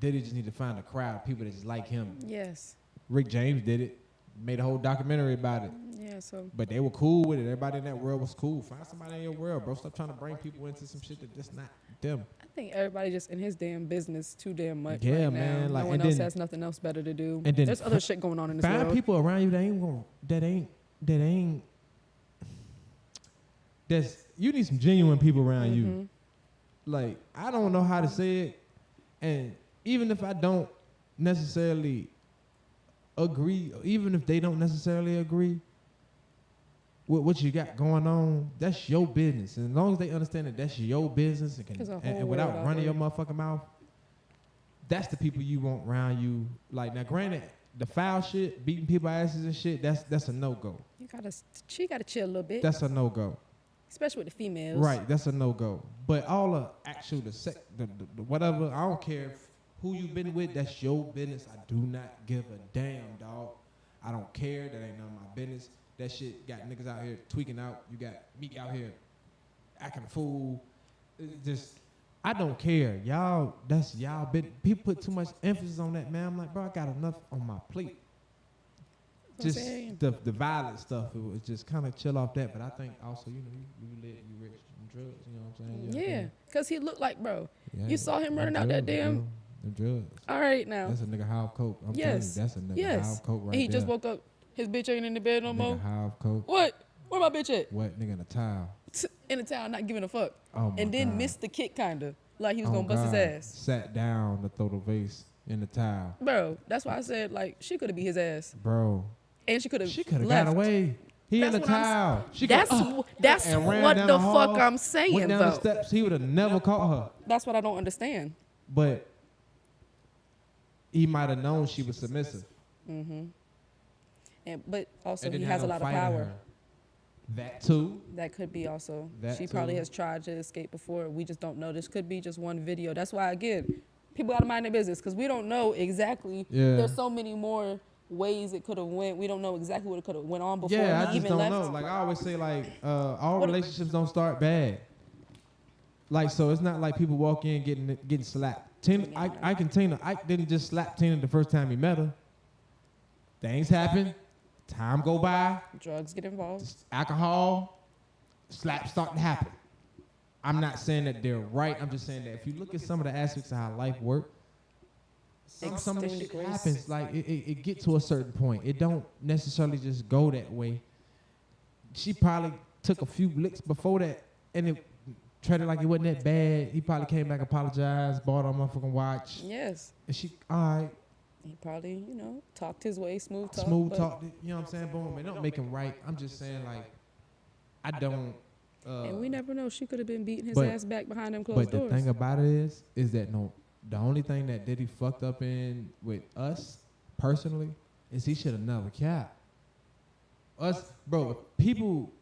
[SPEAKER 4] Diddy just need to find a crowd of people that just like him.
[SPEAKER 3] Yes.
[SPEAKER 4] Rick James did it, made a whole documentary about it.
[SPEAKER 3] Yeah. So
[SPEAKER 4] But they were cool with it. Everybody in that world was cool. Find somebody in your world, bro. Stop trying to bring people into some shit that just not them.
[SPEAKER 3] I think everybody just in his damn business too damn much.
[SPEAKER 4] Yeah,
[SPEAKER 3] right
[SPEAKER 4] man,
[SPEAKER 3] Now.
[SPEAKER 4] like,
[SPEAKER 3] no one
[SPEAKER 4] and
[SPEAKER 3] else
[SPEAKER 4] then-
[SPEAKER 3] has nothing else better to do.
[SPEAKER 4] and then
[SPEAKER 3] There's other shit going on in this
[SPEAKER 4] Find
[SPEAKER 3] world.
[SPEAKER 4] people around you that ain't. That's you need some genuine people around you.
[SPEAKER 3] Mhm.
[SPEAKER 4] Like I don't know how to say it, and even if I don't necessarily agree, even if they don't necessarily agree with what you got going on, that's your business. And as long as they understand that that's your business and
[SPEAKER 3] There's a
[SPEAKER 4] can,
[SPEAKER 3] whole
[SPEAKER 4] and without
[SPEAKER 3] world out
[SPEAKER 4] running your
[SPEAKER 3] there.
[SPEAKER 4] motherfucking mouth, that's the people you want around you. Like now, granted, the foul shit, beating people asses and shit, that's a no go.
[SPEAKER 3] She gotta chill a little bit,
[SPEAKER 4] That's a no go.
[SPEAKER 3] especially with the females.
[SPEAKER 4] Right, that's a no go. But all the actual the whatever, I don't care who you been with. That's your business. I do not give a damn, dog. I don't care. That ain't none of my business. That shit got niggas out here tweaking out. You got me out here acting a fool. It just I don't care, y'all. That's y'all. People put too much emphasis on that, man. I'm like, bro, I got enough on my plate.
[SPEAKER 3] That's what I'm
[SPEAKER 4] Just
[SPEAKER 3] saying.
[SPEAKER 4] the violent stuff. It was just kind of chill off that. But I think also, you know, you lit, you rich, and drugs. You know what I'm saying?
[SPEAKER 3] Yeah, cause he looked like, bro.
[SPEAKER 4] Yeah,
[SPEAKER 3] You saw him
[SPEAKER 4] them
[SPEAKER 3] running out that
[SPEAKER 4] drugs,
[SPEAKER 3] damn-
[SPEAKER 4] bro. Them drugs.
[SPEAKER 3] All right now.
[SPEAKER 4] That's a nigga high off coke. I'm
[SPEAKER 3] Yes.
[SPEAKER 4] telling you, that's a nigga high
[SPEAKER 3] Yes.
[SPEAKER 4] off coke right
[SPEAKER 3] And he
[SPEAKER 4] there.
[SPEAKER 3] just woke up. His bitch ain't in the bed no more.
[SPEAKER 4] Nigga high off coke.
[SPEAKER 3] What? Where my bitch at?
[SPEAKER 4] Wet nigga in a towel.
[SPEAKER 3] In the town, not giving a fuck.
[SPEAKER 4] Oh my
[SPEAKER 3] And then
[SPEAKER 4] God.
[SPEAKER 3] missed the kick, kinda like he was
[SPEAKER 4] Oh
[SPEAKER 3] gonna bust his
[SPEAKER 4] God.
[SPEAKER 3] ass.
[SPEAKER 4] Sat down to throw the vase in the towel.
[SPEAKER 3] Bro, that's why I said like she could have beat his ass,
[SPEAKER 4] Bro,
[SPEAKER 3] and she could have.
[SPEAKER 4] she could have got away. He
[SPEAKER 3] That's
[SPEAKER 4] in the
[SPEAKER 3] what I'm
[SPEAKER 4] towel. She
[SPEAKER 3] That's
[SPEAKER 4] coulda-
[SPEAKER 3] that's
[SPEAKER 4] and ran
[SPEAKER 3] what
[SPEAKER 4] down
[SPEAKER 3] the
[SPEAKER 4] hall,
[SPEAKER 3] fuck I'm saying
[SPEAKER 4] Went down the
[SPEAKER 3] though.
[SPEAKER 4] steps. He would have never caught her.
[SPEAKER 3] That's what I don't understand.
[SPEAKER 4] But he might have known she was submissive.
[SPEAKER 3] And but also
[SPEAKER 4] and
[SPEAKER 3] he
[SPEAKER 4] didn't
[SPEAKER 3] has a
[SPEAKER 4] have no
[SPEAKER 3] lot of
[SPEAKER 4] fight in
[SPEAKER 3] power.
[SPEAKER 4] her. That too.
[SPEAKER 3] That could be also.
[SPEAKER 4] That
[SPEAKER 3] She probably
[SPEAKER 4] too.
[SPEAKER 3] has tried to escape before. We just don't know. This could be just one video. That's why again, people gotta mind their business because we don't know exactly.
[SPEAKER 4] Yeah.
[SPEAKER 3] There's so many more ways it could have went. We don't know exactly what it could have went on before
[SPEAKER 4] Yeah, I
[SPEAKER 3] he
[SPEAKER 4] just
[SPEAKER 3] even
[SPEAKER 4] don't
[SPEAKER 3] left.
[SPEAKER 4] know. Like I always say, like all
[SPEAKER 3] What-
[SPEAKER 4] relationships don't start bad. Like so, it's not like people walk in getting slapped. Tina, Ike and Tina. Ike didn't just slap Tina the first time he met her. Things happen. Time go by.
[SPEAKER 3] Drugs get involved.
[SPEAKER 4] Alcohol. Slaps start to happen. I'm not saying that they're right. I'm just saying that if you look at some of the aspects of how life works, some of the
[SPEAKER 3] Extend
[SPEAKER 4] shit
[SPEAKER 3] grace.
[SPEAKER 4] happens. Like it get to a certain point. It don't necessarily just go that way. She probably took a few licks before that, and it treated like it wasn't that bad. He probably came back, apologized, bought her a motherfucking watch,
[SPEAKER 3] Yes.
[SPEAKER 4] and she all right,
[SPEAKER 3] He probably, talked his way, smooth talk.
[SPEAKER 4] smooth
[SPEAKER 3] but-
[SPEAKER 4] talked it. You know what I'm saying? Boom. It don't make him right. I'm just saying like I don't.
[SPEAKER 3] And we never know. She could have been beating his
[SPEAKER 4] but-
[SPEAKER 3] ass back behind them closed
[SPEAKER 4] But the
[SPEAKER 3] doors.
[SPEAKER 4] thing about it is that the only thing that Diddy fucked up in with us personally is he should have never capped. Us, bro, people,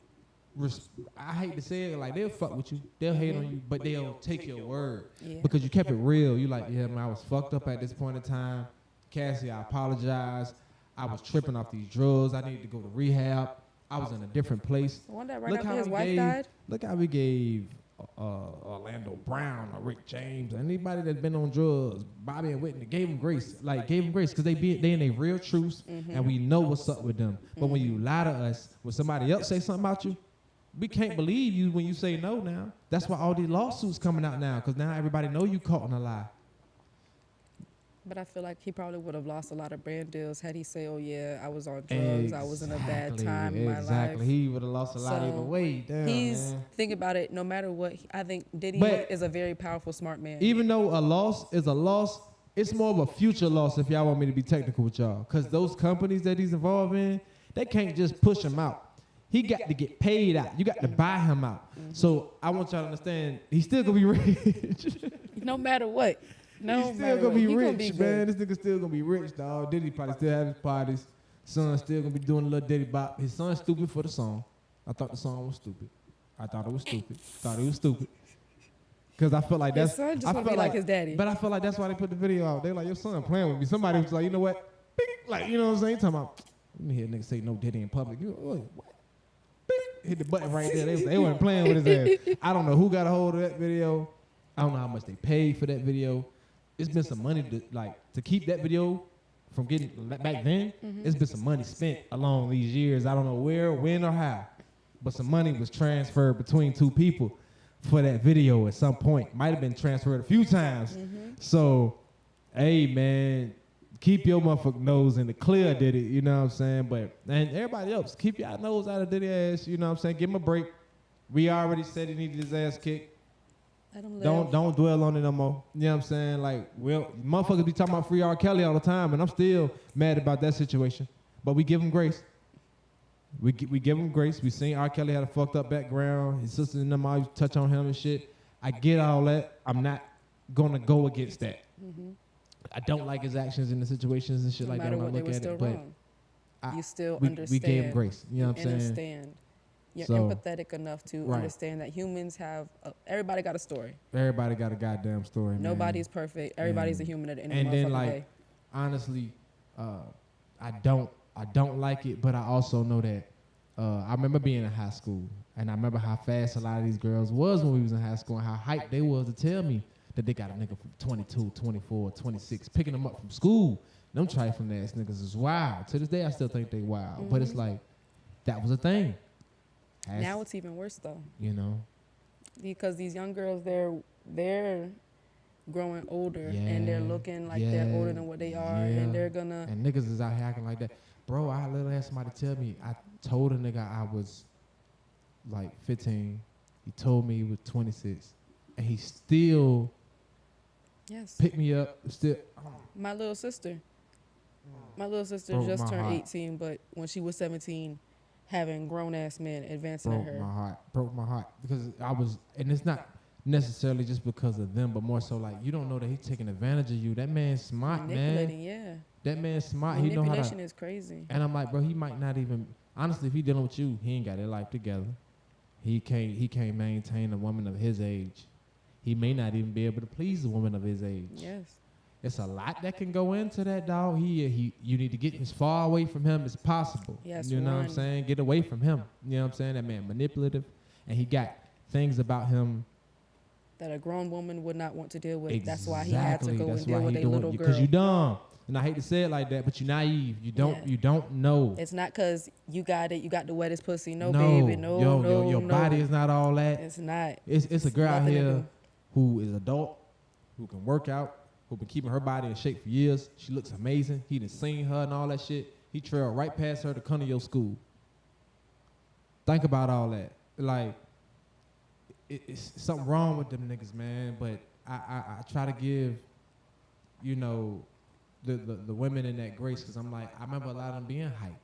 [SPEAKER 4] I hate to say it, like they'll fuck with you, they'll hate on you, but they'll take your word
[SPEAKER 3] Yeah.
[SPEAKER 4] because you kept it real. You like, yeah, man, I was fucked up at this point in time. Cassie, I apologize. I was tripping off these drugs. I needed to go to rehab. I was in a different place.
[SPEAKER 3] The one that right
[SPEAKER 4] Look
[SPEAKER 3] after
[SPEAKER 4] how
[SPEAKER 3] his
[SPEAKER 4] we
[SPEAKER 3] wife
[SPEAKER 4] gave-
[SPEAKER 3] died.
[SPEAKER 4] Look how we gave Orlando Brown or Rick James, anybody that's been on drugs, Bobby and Whitney, gave them grace. Like gave them grace because they in a real truth, and we know what's up with them. But when you lie to us, when somebody else say something about you, we can't believe you when you say no. Now that's why all these lawsuits coming out now, because now everybody know you caught in a lie.
[SPEAKER 3] But I feel like he probably would have lost a lot of brand deals had he say, "Oh yeah, I was on drugs. I was in a bad time in my
[SPEAKER 4] Exactly.
[SPEAKER 3] life."
[SPEAKER 4] He would have lost a lot
[SPEAKER 3] So,
[SPEAKER 4] either way. Damn,
[SPEAKER 3] He's
[SPEAKER 4] man.
[SPEAKER 3] think about it. No matter what, I think Diddy
[SPEAKER 4] But-
[SPEAKER 3] is a very powerful, smart man.
[SPEAKER 4] Even though a loss is a loss, it's more of a future loss if y'all want me to be technical with y'all. Because those companies that he's involved in, they can't just push him out. He got to get paid out. You got to buy him out. So I want y'all to understand, he's still going to be rich.
[SPEAKER 3] no matter what, no
[SPEAKER 4] He's still
[SPEAKER 3] matter
[SPEAKER 4] going to
[SPEAKER 3] what,
[SPEAKER 4] be
[SPEAKER 3] he
[SPEAKER 4] rich,
[SPEAKER 3] gonna be
[SPEAKER 4] man.
[SPEAKER 3] good.
[SPEAKER 4] This nigga still going to be rich, dog. Diddy probably still have his parties. Son's still going to be doing a little Diddy bop. His son's stupid for the song. I thought the song was stupid. I thought it was stupid. Thought it was stupid. Because I felt like
[SPEAKER 3] His
[SPEAKER 4] that's...
[SPEAKER 3] son just
[SPEAKER 4] I
[SPEAKER 3] wanna
[SPEAKER 4] felt
[SPEAKER 3] be like his daddy.
[SPEAKER 4] But I feel like that's why they put the video out. They like, your son playing with me. Somebody was like, you know what? Bing. Like, you know what I'm saying? Talking about, let me hear a nigga say no Diddy in public. You, what? Bing. hit the button right there. They weren't playing with his ass. I don't know who got a hold of that video. I don't know how much they paid for that video. It's been some money to keep that video from getting back then. It's been some money spent along these years. I don't know where, when, or how, but some money was transferred between two people for that video at some point. Might have been transferred a few times. So, hey man, keep your motherfucking nose in the clear, did it? You know what I'm saying? But and everybody else, keep your nose out of Diddy ass. You know what I'm saying? Give him a break. We already said he needed his ass kicked.
[SPEAKER 3] Let him live.
[SPEAKER 4] Don't dwell on it no more. You know what I'm saying? Like, well, motherfuckers be talking about free R. Kelly all the time, and I'm still mad about that situation. But we give him grace. We give him grace. We seen R. Kelly had a fucked up background. His sisters and them always touch on him and shit. I get all that. I'm not gonna go against that. I don't like his actions in the situations and shit
[SPEAKER 3] No
[SPEAKER 4] like that
[SPEAKER 3] matter
[SPEAKER 4] when I
[SPEAKER 3] what, they
[SPEAKER 4] look
[SPEAKER 3] were
[SPEAKER 4] at
[SPEAKER 3] still
[SPEAKER 4] it. But
[SPEAKER 3] wrong. You still
[SPEAKER 4] we
[SPEAKER 3] understand.
[SPEAKER 4] gave him grace. You know what I'm saying?
[SPEAKER 3] Understand. You're
[SPEAKER 4] So,
[SPEAKER 3] empathetic enough to
[SPEAKER 4] right.
[SPEAKER 3] understand that humans have. Everybody got a story.
[SPEAKER 4] Everybody got a goddamn story. Man.
[SPEAKER 3] Nobody's perfect. Everybody's
[SPEAKER 4] And-
[SPEAKER 3] a human at the end of
[SPEAKER 4] And
[SPEAKER 3] the
[SPEAKER 4] then
[SPEAKER 3] motherfucking
[SPEAKER 4] like,
[SPEAKER 3] day.
[SPEAKER 4] honestly, I don't like it, but I also know that I remember being in high school, and I remember how fast a lot of these girls was when we was in high school, and how hyped they was to tell me that they got a nigga from 22, 24, 26, picking them up from school. Them trifling ass niggas is wild. To this day, I still think they wild, but it's like that was a thing.
[SPEAKER 3] Now it's even worse though,
[SPEAKER 4] you know,
[SPEAKER 3] because these young girls, they're growing older and they're
[SPEAKER 4] Yeah,
[SPEAKER 3] looking like they're older than what they are, and they're gonna.
[SPEAKER 4] and niggas is out here acting like that. Bro, I literally had somebody tell me, I told a nigga I was like 15. He told me he was 26. And he still
[SPEAKER 3] Yes.
[SPEAKER 4] picked me up. Still,
[SPEAKER 3] My little sister. My little sister
[SPEAKER 4] Broke
[SPEAKER 3] just
[SPEAKER 4] my
[SPEAKER 3] turned
[SPEAKER 4] heart.
[SPEAKER 3] 18, but when she was 17, having grown ass men advancing
[SPEAKER 4] broke
[SPEAKER 3] at her.
[SPEAKER 4] my heart. Broke my heart. Because I was, and it's not necessarily just because of them, but more so like, you don't know that he's taking advantage of you. That man's smart, man.
[SPEAKER 3] Manipulating, yeah.
[SPEAKER 4] That man's smart. He know how
[SPEAKER 3] Manipulation
[SPEAKER 4] to.
[SPEAKER 3] is crazy.
[SPEAKER 4] And I'm like, bro, he might not even, honestly, if he dealing with you, he ain't got his life together. He can't maintain a woman of his age. He may not even be able to please a woman of his age.
[SPEAKER 3] Yes.
[SPEAKER 4] It's a lot that can go into that, dog. You need to get as far away from him as possible.
[SPEAKER 3] Yes,
[SPEAKER 4] you know what I'm
[SPEAKER 3] run.
[SPEAKER 4] saying? Get away from him. You know what I'm saying? That man manipulative, and he got things about him.
[SPEAKER 3] That a grown woman would not want to deal with.
[SPEAKER 4] Exactly.
[SPEAKER 3] That's why he had to go
[SPEAKER 4] That's
[SPEAKER 3] and deal
[SPEAKER 4] why
[SPEAKER 3] with
[SPEAKER 4] he
[SPEAKER 3] a
[SPEAKER 4] doing
[SPEAKER 3] little
[SPEAKER 4] it,
[SPEAKER 3] girl.
[SPEAKER 4] because you dumb. And I hate to say it like that, but you're naive. You don't know.
[SPEAKER 3] It's not because you got it. You got the wettest pussy. No, baby. No,
[SPEAKER 4] your
[SPEAKER 3] no.
[SPEAKER 4] body is not all that.
[SPEAKER 3] It's not.
[SPEAKER 4] It's a girl out
[SPEAKER 3] nothing to
[SPEAKER 4] here
[SPEAKER 3] do.
[SPEAKER 4] who is adult, who can work out, who been keeping her body in shape for years. She looks amazing. He done seen her and all that shit. He trailed right past her to come to your school. Think about all that. Like, it's something wrong with them niggas, man. But I try to give, you know, the women in that grace, because I'm like, I remember a lot of them being hyped.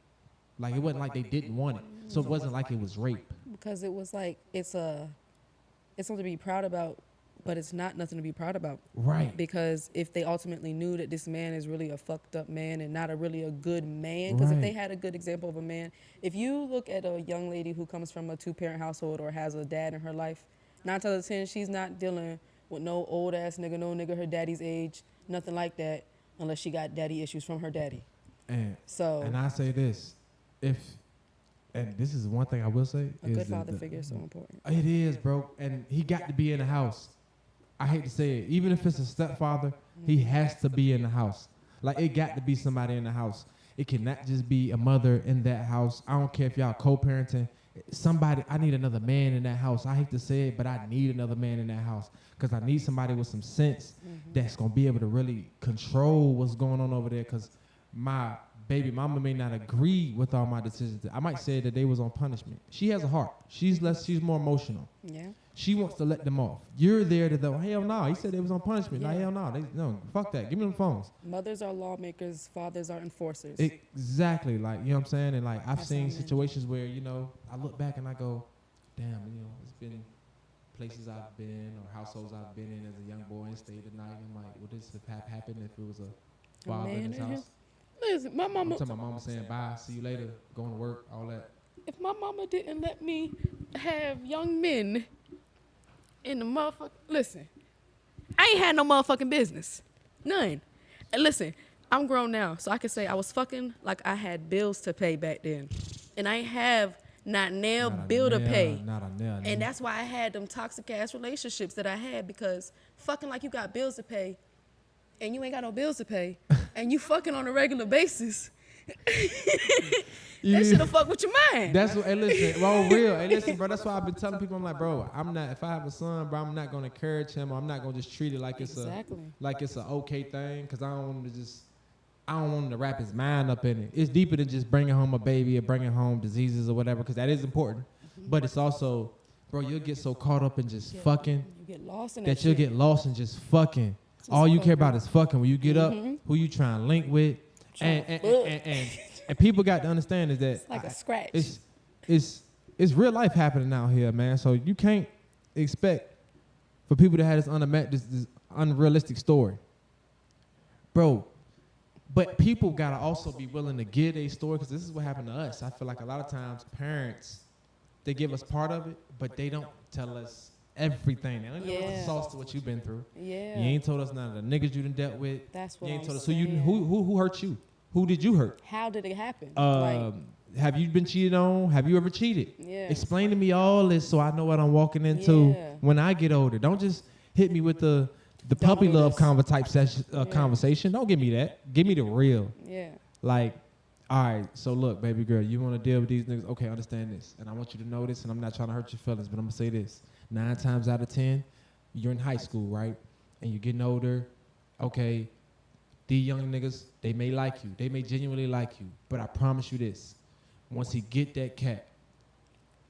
[SPEAKER 4] Like, it wasn't like they didn't want it. So it wasn't like it was rape.
[SPEAKER 3] Because it was like it's something to be proud about, but it's not nothing to be proud about.
[SPEAKER 4] Right.
[SPEAKER 3] Because if they ultimately knew that this man is really a fucked up man and not a really a good man, because if they
[SPEAKER 4] Right.
[SPEAKER 3] had a good example of a man, if you look at a young lady who comes from a 2-parent household or has a dad in her life, 9 times out of 10 she's not dealing with no old ass nigga, no nigga her daddy's age, nothing like that, unless she got daddy issues from her daddy.
[SPEAKER 4] And
[SPEAKER 3] So
[SPEAKER 4] I say this, and this is one thing I will say,
[SPEAKER 3] a
[SPEAKER 4] is
[SPEAKER 3] good
[SPEAKER 4] that
[SPEAKER 3] father figure is so important.
[SPEAKER 4] It is, bro, and he got to be in the house. I hate to say it, even if it's a stepfather, he has to be in the house. Like, it got to be somebody in the house. It cannot just be a mother in that house. I don't care if y'all co-parenting. Somebody, I need another man in that house. I hate to say it, but I need another man in that house, because I need somebody with some sense that's going to be able to really control what's going on over there, because my baby mama may not agree with all my decisions. I might say that they was on punishment. She has a heart. She's more emotional.
[SPEAKER 3] Yeah.
[SPEAKER 4] She wants to let them off. You're there to go, hell no. He said they was on punishment.
[SPEAKER 3] Yeah.
[SPEAKER 4] Nah, hell no. No, fuck that. Give me them phones.
[SPEAKER 3] Mothers are lawmakers, fathers are enforcers.
[SPEAKER 4] Exactly. Like, you know what I'm saying? And like, I've
[SPEAKER 3] That's
[SPEAKER 4] seen
[SPEAKER 3] how men-
[SPEAKER 4] situations where, you know, I look back and I go, damn, you know, it's been places I've been or households I've been in as a young boy and stayed the night. I'm like, would this have happened if it was a father
[SPEAKER 3] man
[SPEAKER 4] in his
[SPEAKER 3] in
[SPEAKER 4] house?
[SPEAKER 3] Listen, my
[SPEAKER 4] I'm
[SPEAKER 3] mama.
[SPEAKER 4] talking about mama saying bye, see you later, going to work, all that.
[SPEAKER 3] If my mama didn't let me have young men in the motherfucker, listen, I ain't had no motherfucking business, none. And listen, I'm grown now, so I can say I was fucking like I had bills to pay back then, and I ain't have not now,
[SPEAKER 4] Not a
[SPEAKER 3] bill to
[SPEAKER 4] nail,
[SPEAKER 3] pay.
[SPEAKER 4] Not a nail.
[SPEAKER 3] And that's why I had them toxic ass relationships that I had, because fucking like you got bills to pay and you ain't got no bills to pay and you fucking on a regular basis. That shit'll fuck with your mind.
[SPEAKER 4] That's what. Hey, listen, bro, real. Hey, listen, bro. That's why I've been telling people. I'm like, bro, I'm not. If I have a son, bro, I'm not gonna encourage him. Or I'm not gonna just treat it like it's a okay thing. Cause I don't want to just. I don't want him to wrap his mind up in it. It's deeper than just bringing home a baby or bringing home diseases or whatever. Cause that is important. But it's also, bro, you'll get so caught up in just fucking.
[SPEAKER 3] You get lost in
[SPEAKER 4] that you'll get lost in just fucking. All you care about is fucking. When you get up, who you trying to link with, and people got to understand is that
[SPEAKER 3] It's like a scratch.
[SPEAKER 4] It's real life happening out here, man. So you can't expect for people to have this unrealistic story, bro. But people gotta also be willing to give a story, because this is what happened to us. I feel like a lot of times parents, they give us part of it, but they don't tell us everything. They don't give us the sauce to what you've been through.
[SPEAKER 3] Yeah.
[SPEAKER 4] You ain't told us none of the niggas you done dealt with.
[SPEAKER 3] That's what
[SPEAKER 4] you ain't
[SPEAKER 3] I'm
[SPEAKER 4] told us
[SPEAKER 3] saying.
[SPEAKER 4] who hurt you. Who did you hurt?
[SPEAKER 3] How did it happen?
[SPEAKER 4] Have you been cheated on? Have you ever cheated?
[SPEAKER 3] Yeah.
[SPEAKER 4] Explain to me all this so I know what I'm walking into when I get older. Don't just hit me with the puppy love conversation. Don't give me that. Give me the real.
[SPEAKER 3] Yeah.
[SPEAKER 4] Like, all right, so look, baby girl, you want to deal with these niggas? Okay, understand this. And I want you to know this, and I'm not trying to hurt your feelings, but I'm going to say this. 9 times out of 10, you're in high school, right? And you're getting older. Okay, these young niggas, they may like you. They may genuinely like you. But I promise you this. Once he get that cat,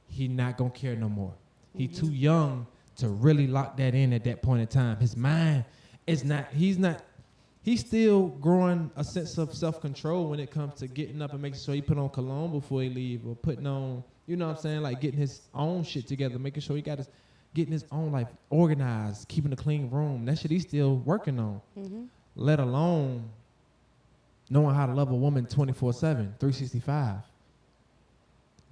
[SPEAKER 4] he not going to care no more. He too young to really lock that in at that point in time. His mind is not, he's still growing a sense of self-control when it comes to getting up and making sure he put on cologne before he leave, or putting on, you know what I'm saying, like getting his own shit together, making sure he got getting his own life organized, keeping a clean room. That shit he's still working on. Let alone knowing how to love a woman 24/7, 365.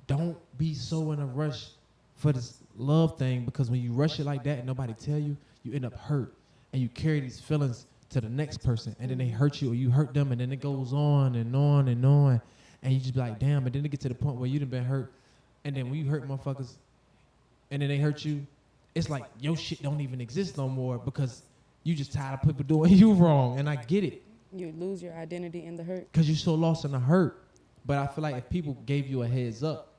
[SPEAKER 4] Don't be so in a rush for this love thing, because when you rush it like that and nobody tell you, you end up hurt, and you carry these feelings to the next person, and then they hurt you or you hurt them, and then it goes on and on and on, and you just be like, damn, and then it get to the point where you done been hurt, and then when you hurt motherfuckers and then they hurt you, it's like your shit don't even exist no more, because you just tired of people doing you wrong. And I get it.
[SPEAKER 3] You lose your identity in the hurt.
[SPEAKER 4] Because you're so lost in the hurt. But I feel like if people gave you a heads up,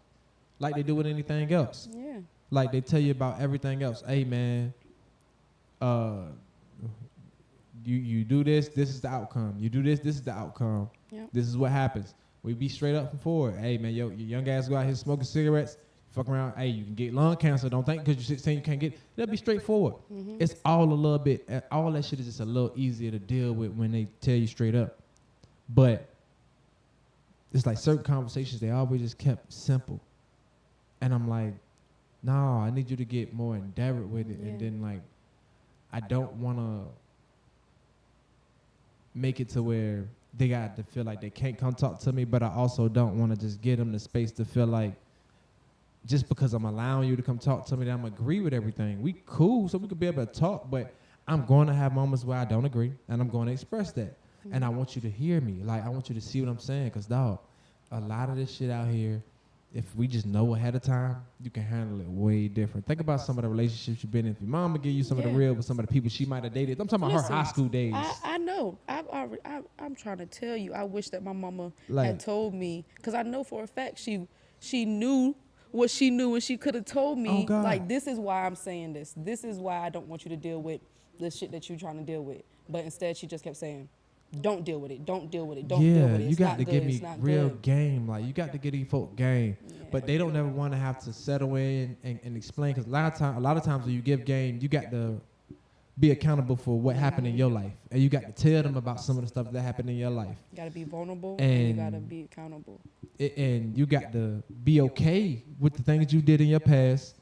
[SPEAKER 4] like they do with anything else, like they tell you about everything else, hey man, you do this is the outcome. You do this is the outcome. This is what happens. We be straight up and forward. Hey man, yo, your young ass go out here smoking cigarettes, fuck around. Hey, you can get lung cancer. Don't think because you're saying you can't get it. That'll be straightforward. It's all a little bit. All that shit is just a little easier to deal with when they tell you straight up. But it's like certain conversations, they always just kept simple. And I'm like, no, I need you to get more endeavored with it. And then like, I don't want to make it to where they got to feel like they can't come talk to me, but I also don't want to just give them the space to feel like just because I'm allowing you to come talk to me that I'm agree with everything. We cool, so we could be able to talk, but I'm going to have moments where I don't agree, and I'm going to express that. And I want you to hear me. Like, I want you to see what I'm saying, because, dog, a lot of this shit out here, if we just know ahead of time, you can handle it way different. Think about some of the relationships you've been in. If your mama give you some of the real with some of the people she might have dated. I'm talking about her high school days.
[SPEAKER 3] I know. I'm trying to tell you, I wish that my mama had told me, because I know for a fact she knew what she knew, and she could have told me, like, this is why I'm saying this. This is why I don't want you to deal with the shit that you're trying to deal with. But instead, she just kept saying, don't deal with it. Don't deal with it. Don't deal with it.
[SPEAKER 4] You got to give me real game. Like, you got to get these folk game. But they don't ever want to have to settle in and explain. Because a lot of times when you give game, you got to be accountable for what happened in your life. And you got to tell them about some of the stuff that happened in your life.
[SPEAKER 3] You got to be vulnerable, and you got to be accountable.
[SPEAKER 4] And you got to be okay with the things you did in your past.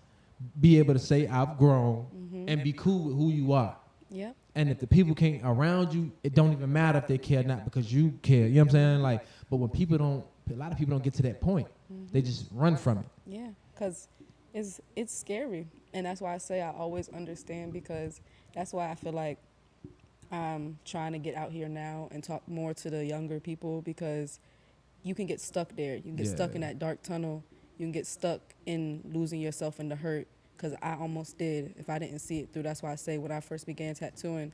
[SPEAKER 4] Be able to say, I've grown, and be cool with who you are.
[SPEAKER 3] Yep.
[SPEAKER 4] And if the people can't around you, it don't even matter if they care or not, because you care. You know what I'm saying? Like, but when people don't, a lot of people don't get to that point. They just run from it.
[SPEAKER 3] Yeah, because it's scary. And that's why I say I always understand, because that's why I feel like I'm trying to get out here now and talk more to the younger people, because you can get stuck there. You can get stuck in that dark tunnel, you can get stuck in losing yourself in the hurt. Because I almost did if I didn't see it through. That's why I say when I first began tattooing,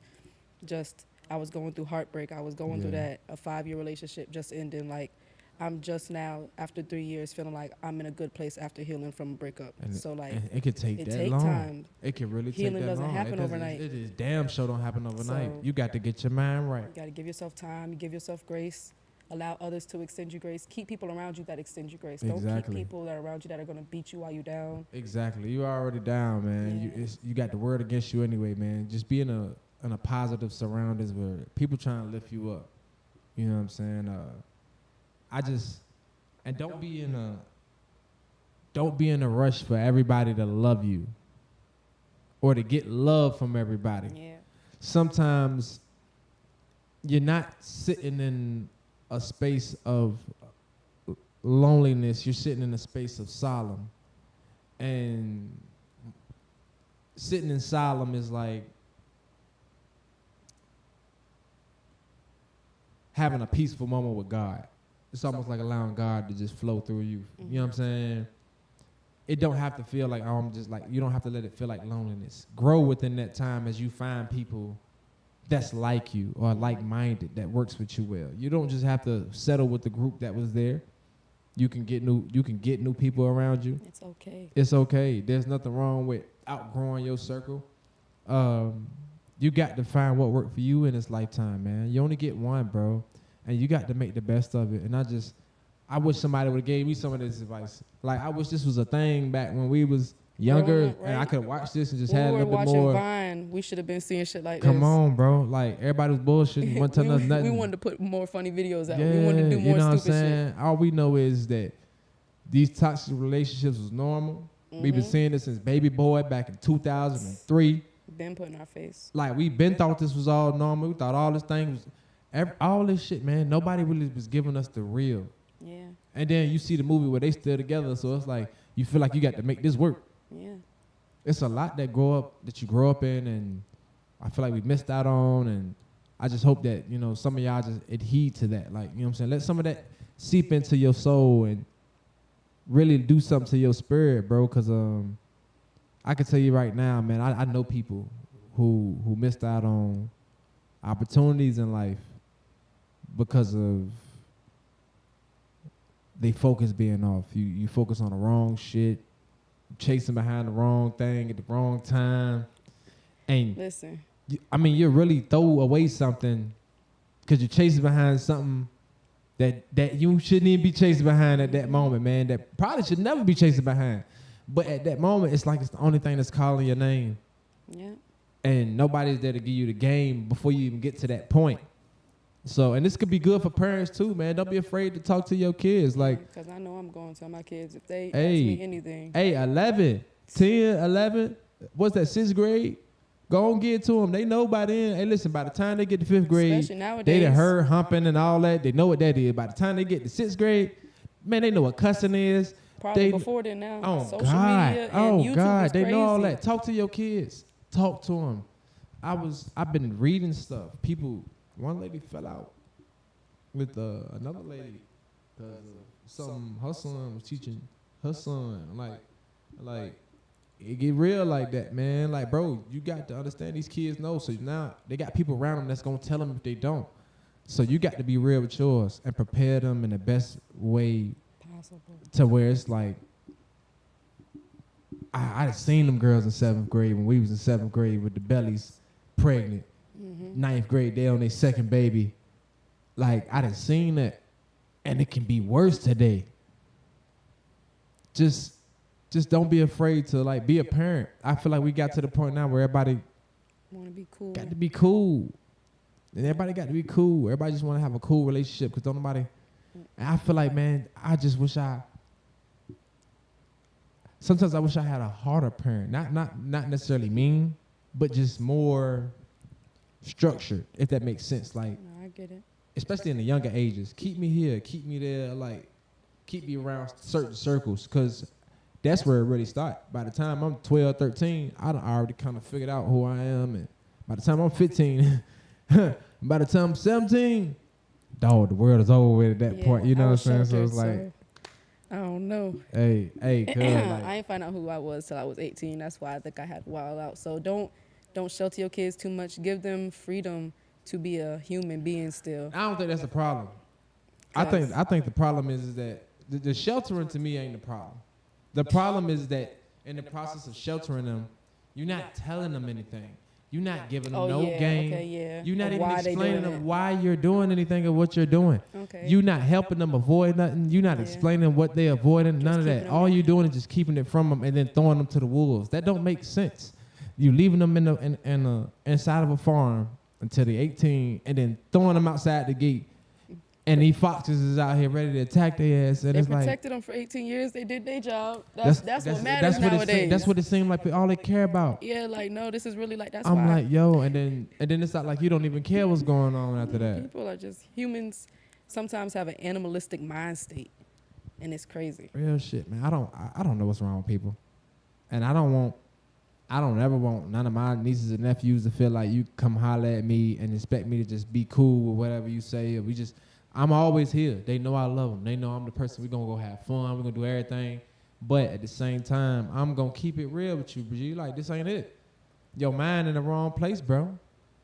[SPEAKER 3] I was going through heartbreak. I was going through that. A 5-year relationship just ending. Like, I'm just now, after 3 years, feeling like I'm in a good place after healing from a breakup.
[SPEAKER 4] And
[SPEAKER 3] so, like,
[SPEAKER 4] and it could take
[SPEAKER 3] it
[SPEAKER 4] that
[SPEAKER 3] take
[SPEAKER 4] long.
[SPEAKER 3] time.
[SPEAKER 4] It can really
[SPEAKER 3] Healing
[SPEAKER 4] take that
[SPEAKER 3] doesn't
[SPEAKER 4] long.
[SPEAKER 3] happen
[SPEAKER 4] It doesn't-
[SPEAKER 3] overnight.
[SPEAKER 4] It is damn sure don't happen overnight.
[SPEAKER 3] So-
[SPEAKER 4] You got to get your mind right.
[SPEAKER 3] You got to give yourself time. You give yourself grace. Allow others to extend you grace. Keep people around you that extend you grace. Don't keep
[SPEAKER 4] Exactly.
[SPEAKER 3] people that are around you that are going to beat you while you're down.
[SPEAKER 4] Exactly. You already down, man.
[SPEAKER 3] Yeah.
[SPEAKER 4] You got the word against you anyway, man. Just be in a positive surroundings where people trying to lift you up. You know what I'm saying? And don't be in a rush for everybody to love you or to get love from everybody.
[SPEAKER 3] Yeah.
[SPEAKER 4] Sometimes you're not sitting in a space of loneliness. You're sitting in a space of solemn. And sitting in solemn is like having a peaceful moment with God. It's almost like allowing God to just flow through you. You know what I'm saying? It don't have to feel like, oh, I'm just like, you don't have to let it feel like loneliness. Grow within that time as you find people that's like you or like-minded that works with you well. You don't just have to settle with the group that was there. You can get new people around you.
[SPEAKER 3] It's okay.
[SPEAKER 4] It's okay. There's nothing wrong with outgrowing your circle. You got to find what worked for you in this lifetime, man. You only get one, bro, and you got to make the best of it. And I wish somebody would have gave me some of this advice. Like, I wish this was a thing back when we was younger,
[SPEAKER 3] Right.
[SPEAKER 4] and I could watch this and just
[SPEAKER 3] When
[SPEAKER 4] had a
[SPEAKER 3] we were
[SPEAKER 4] little bit
[SPEAKER 3] watching
[SPEAKER 4] more.
[SPEAKER 3] Vine, we should have been seeing shit like
[SPEAKER 4] Come
[SPEAKER 3] this.
[SPEAKER 4] on, bro. Like, everybody was bullshitting. Wasn't telling us nothing.
[SPEAKER 3] We wanted to put more funny videos out.
[SPEAKER 4] Yeah,
[SPEAKER 3] We wanted to do more
[SPEAKER 4] you know what I'm
[SPEAKER 3] stupid shit.
[SPEAKER 4] saying? All we know is that these toxic relationships was normal. We've been seeing this since Baby Boy back in 2003.
[SPEAKER 3] Been put in our face.
[SPEAKER 4] Like, we been thought this was all normal. We thought all this thing was, all this shit, man. Nobody really was giving us the real.
[SPEAKER 3] Yeah.
[SPEAKER 4] And then you see the movie where they still together, so it's like you feel like you got to make this work.
[SPEAKER 3] Yeah.
[SPEAKER 4] It's a lot that you grow up in, and I feel like we missed out on. And I just hope that, you know, some of y'all just adhere to that. Like, you know what I'm saying? Let some of that seep into your soul and really do something to your spirit, bro. Because I can tell you right now, man, I know people who missed out on opportunities in life because of they focus being off. You focus on the wrong shit, chasing behind the wrong thing at the wrong time. And
[SPEAKER 3] Listen.
[SPEAKER 4] you really throw away something because you're chasing behind something that you shouldn't even be chasing behind at that moment, man. That probably should never be chasing behind. But at that moment, it's like it's the only thing that's calling your name.
[SPEAKER 3] Yeah.
[SPEAKER 4] And nobody's there to give you the game before you even get to that point. So, and this could be good for parents too, man. Don't be afraid to talk to your kids. Like,
[SPEAKER 3] Because I know I'm going to tell my kids if they
[SPEAKER 4] Hey.
[SPEAKER 3] ask me anything.
[SPEAKER 4] hey, 11, 10, 11, what's that, 6th grade? Go and get to them. They know by then. Hey, listen, by the time they get to 5th grade,
[SPEAKER 3] Especially
[SPEAKER 4] they
[SPEAKER 3] nowadays.
[SPEAKER 4] done heard humping and all that. They know what that is. By the time they get to 6th grade, man, they know what cussing is.
[SPEAKER 3] Probably
[SPEAKER 4] they-
[SPEAKER 3] before then now.
[SPEAKER 4] Oh,
[SPEAKER 3] Social
[SPEAKER 4] God.
[SPEAKER 3] media and
[SPEAKER 4] Oh,
[SPEAKER 3] YouTube
[SPEAKER 4] God.
[SPEAKER 3] is
[SPEAKER 4] They know all
[SPEAKER 3] crazy.
[SPEAKER 4] that. Talk to your kids. Talk to them. I've been reading stuff. One lady fell out with another lady because her son was teaching her son. Like, it get real like that, man. Like, bro, you got to understand these kids know. So now they got people around them that's going to tell them if they don't. So you got to be real with yours and prepare them in the best way
[SPEAKER 3] Possible.
[SPEAKER 4] to where it's like, I done seen them girls in 7th grade when we was in 7th grade with the bellies pregnant. 9th grade, they on their 2nd baby. Like, I done seen that. And it can be worse today. Just don't be afraid to, like, be a parent. I feel like we got to the point now where everybody
[SPEAKER 3] Want to be cool.
[SPEAKER 4] got to be cool. And everybody got to be cool. Everybody just want to have a cool relationship because don't nobody. And I feel like, man, I just wish sometimes I wish I had a harder parent. Not necessarily mean, but just more structured, if that makes sense. Like,
[SPEAKER 3] No, I get it.
[SPEAKER 4] especially in the younger ages. Keep me here, keep me there, like, keep me around certain circles, because that's where it really starts. By the time I'm 12, 13, I done already kind of figured out who I am. And by the time I'm 15, by the time I'm 17, dog, the world is over with at that
[SPEAKER 3] Yeah,
[SPEAKER 4] point. You know
[SPEAKER 3] I
[SPEAKER 4] what I'm
[SPEAKER 3] was
[SPEAKER 4] saying? So
[SPEAKER 3] sheltered,
[SPEAKER 4] it's like,
[SPEAKER 3] I don't know.
[SPEAKER 4] Hey, cuz, like,
[SPEAKER 3] I ain't find out who I was till I was 18. That's why I think I had wild out. So don't shelter your kids too much. Give them freedom to be a human being still.
[SPEAKER 4] I don't think that's a problem. I think the problem is that the sheltering to me ain't the problem. The problem is that in the process of sheltering them, you're not telling them anything. You're not giving them no game.
[SPEAKER 3] Okay, yeah.
[SPEAKER 4] You're not
[SPEAKER 3] Of
[SPEAKER 4] even
[SPEAKER 3] why they
[SPEAKER 4] explaining
[SPEAKER 3] doing
[SPEAKER 4] them
[SPEAKER 3] it.
[SPEAKER 4] why you're doing anything or what you're doing.
[SPEAKER 3] Okay.
[SPEAKER 4] You're not helping them avoid nothing. You're not
[SPEAKER 3] Yeah.
[SPEAKER 4] explaining what they're avoiding. None of
[SPEAKER 3] keeping
[SPEAKER 4] that.
[SPEAKER 3] them
[SPEAKER 4] All
[SPEAKER 3] in.
[SPEAKER 4] you're doing is just keeping it from them and then throwing them to the wolves. That don't make sense. You leaving them inside of a farm until they're 18 and then throwing them outside the gate. And these foxes is out here ready to attack their ass. And
[SPEAKER 3] They
[SPEAKER 4] it's like,
[SPEAKER 3] protected them for 18 years. They did their job. That's what matters
[SPEAKER 4] what
[SPEAKER 3] nowadays.
[SPEAKER 4] that's what it seems like all they care about.
[SPEAKER 3] Yeah, like no, this is really like that's
[SPEAKER 4] I'm
[SPEAKER 3] why
[SPEAKER 4] like, yo, and then it's not like you don't even care what's going on after that.
[SPEAKER 3] people are just humans. Sometimes have an animalistic mind state, and it's crazy.
[SPEAKER 4] Real shit, man. I don't know what's wrong with people, and I don't ever want none of my nieces and nephews to feel like you come holler at me and expect me to just be cool with whatever you say. Or I'm always here. They know I love them. They know I'm the person. We're gonna go have fun. We're gonna do everything. But at the same time, I'm gonna keep it real with you, Brigitte. Like, this ain't it. Your mind in the wrong place, bro.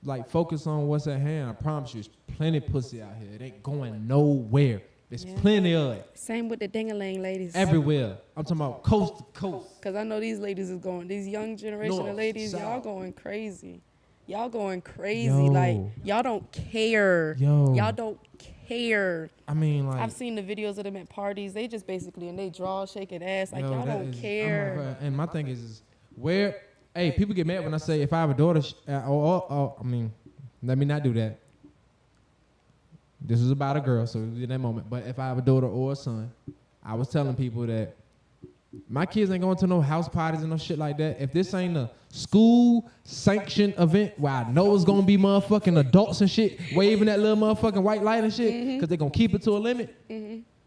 [SPEAKER 4] Like, focus on what's at hand. I promise you, there's plenty of pussy out here. It ain't going nowhere. There's plenty of it.
[SPEAKER 3] Same with the ding-a-ling ladies.
[SPEAKER 4] Everywhere. I'm talking about coast to coast.
[SPEAKER 3] Cause I know these ladies is going. These young generation
[SPEAKER 4] North,
[SPEAKER 3] of ladies, y'all
[SPEAKER 4] south.
[SPEAKER 3] going crazy. Y'all going crazy.
[SPEAKER 4] Yo.
[SPEAKER 3] Like y'all don't care.
[SPEAKER 4] Yo.
[SPEAKER 3] Y'all don't care.
[SPEAKER 4] I mean, like,
[SPEAKER 3] I've seen the videos of them at parties. They just basically and they draw shaking ass. Like
[SPEAKER 4] yo,
[SPEAKER 3] y'all
[SPEAKER 4] that
[SPEAKER 3] don't
[SPEAKER 4] is-
[SPEAKER 3] care.
[SPEAKER 4] and my thing is where, hey, people get mad when I say if I have a daughter, I mean, let me not do that. This was about a girl, so in that moment. But if I have a daughter or a son, I was telling people that my kids ain't going to no house parties and no shit like that. If this ain't a school sanctioned event where I know it's gonna be motherfucking adults and shit waving that little motherfucking white light and shit, because they gonna keep it to a limit,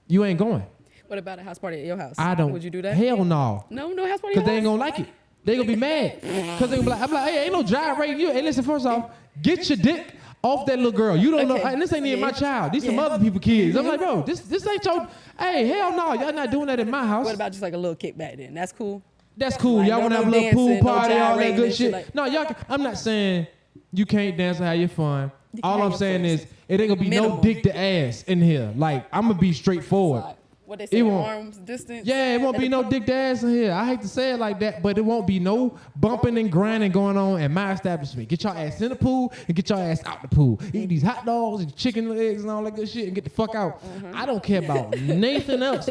[SPEAKER 4] you ain't going.
[SPEAKER 3] What about a house party at your house?
[SPEAKER 4] I don't.
[SPEAKER 3] Would you do that?
[SPEAKER 4] Hell no.
[SPEAKER 3] No house party.
[SPEAKER 4] Because they ain't gonna like it. They gonna be mad. Because they gonna be like, I'm like, hey, ain't no gyrating you. Hey, listen, first off, get your dick off that little girl. You don't know, and this ain't even my child. These some other people kids. I'm like, bro, this ain't your, hey, hell no, y'all not doing that in my house.
[SPEAKER 3] What about just like a little kickback then? That's cool.
[SPEAKER 4] That's cool.
[SPEAKER 3] Like,
[SPEAKER 4] Y'all
[SPEAKER 3] no
[SPEAKER 4] wanna have a little
[SPEAKER 3] dancing,
[SPEAKER 4] pool
[SPEAKER 3] no
[SPEAKER 4] party, all that
[SPEAKER 3] gyrating
[SPEAKER 4] good
[SPEAKER 3] and
[SPEAKER 4] shit.
[SPEAKER 3] shit like-
[SPEAKER 4] No, y'all, I'm not saying you can't dance and have your fun.
[SPEAKER 3] You
[SPEAKER 4] All
[SPEAKER 3] can
[SPEAKER 4] I'm
[SPEAKER 3] have
[SPEAKER 4] saying
[SPEAKER 3] your
[SPEAKER 4] is it ain't gonna be no
[SPEAKER 3] Minimum.
[SPEAKER 4] dick to ass in here. Like, I'm gonna be straightforward.
[SPEAKER 3] Like, what they say,
[SPEAKER 4] It won't-
[SPEAKER 3] arms distance.
[SPEAKER 4] Yeah, it won't be no dick to ass in here. I hate to say it like that, but it won't be no bumping and grinding going on at my establishment. Get your ass in the pool and get your ass out the pool. Eat these hot dogs and chicken legs and all that good shit and get the fuck out. I don't care about nothing else.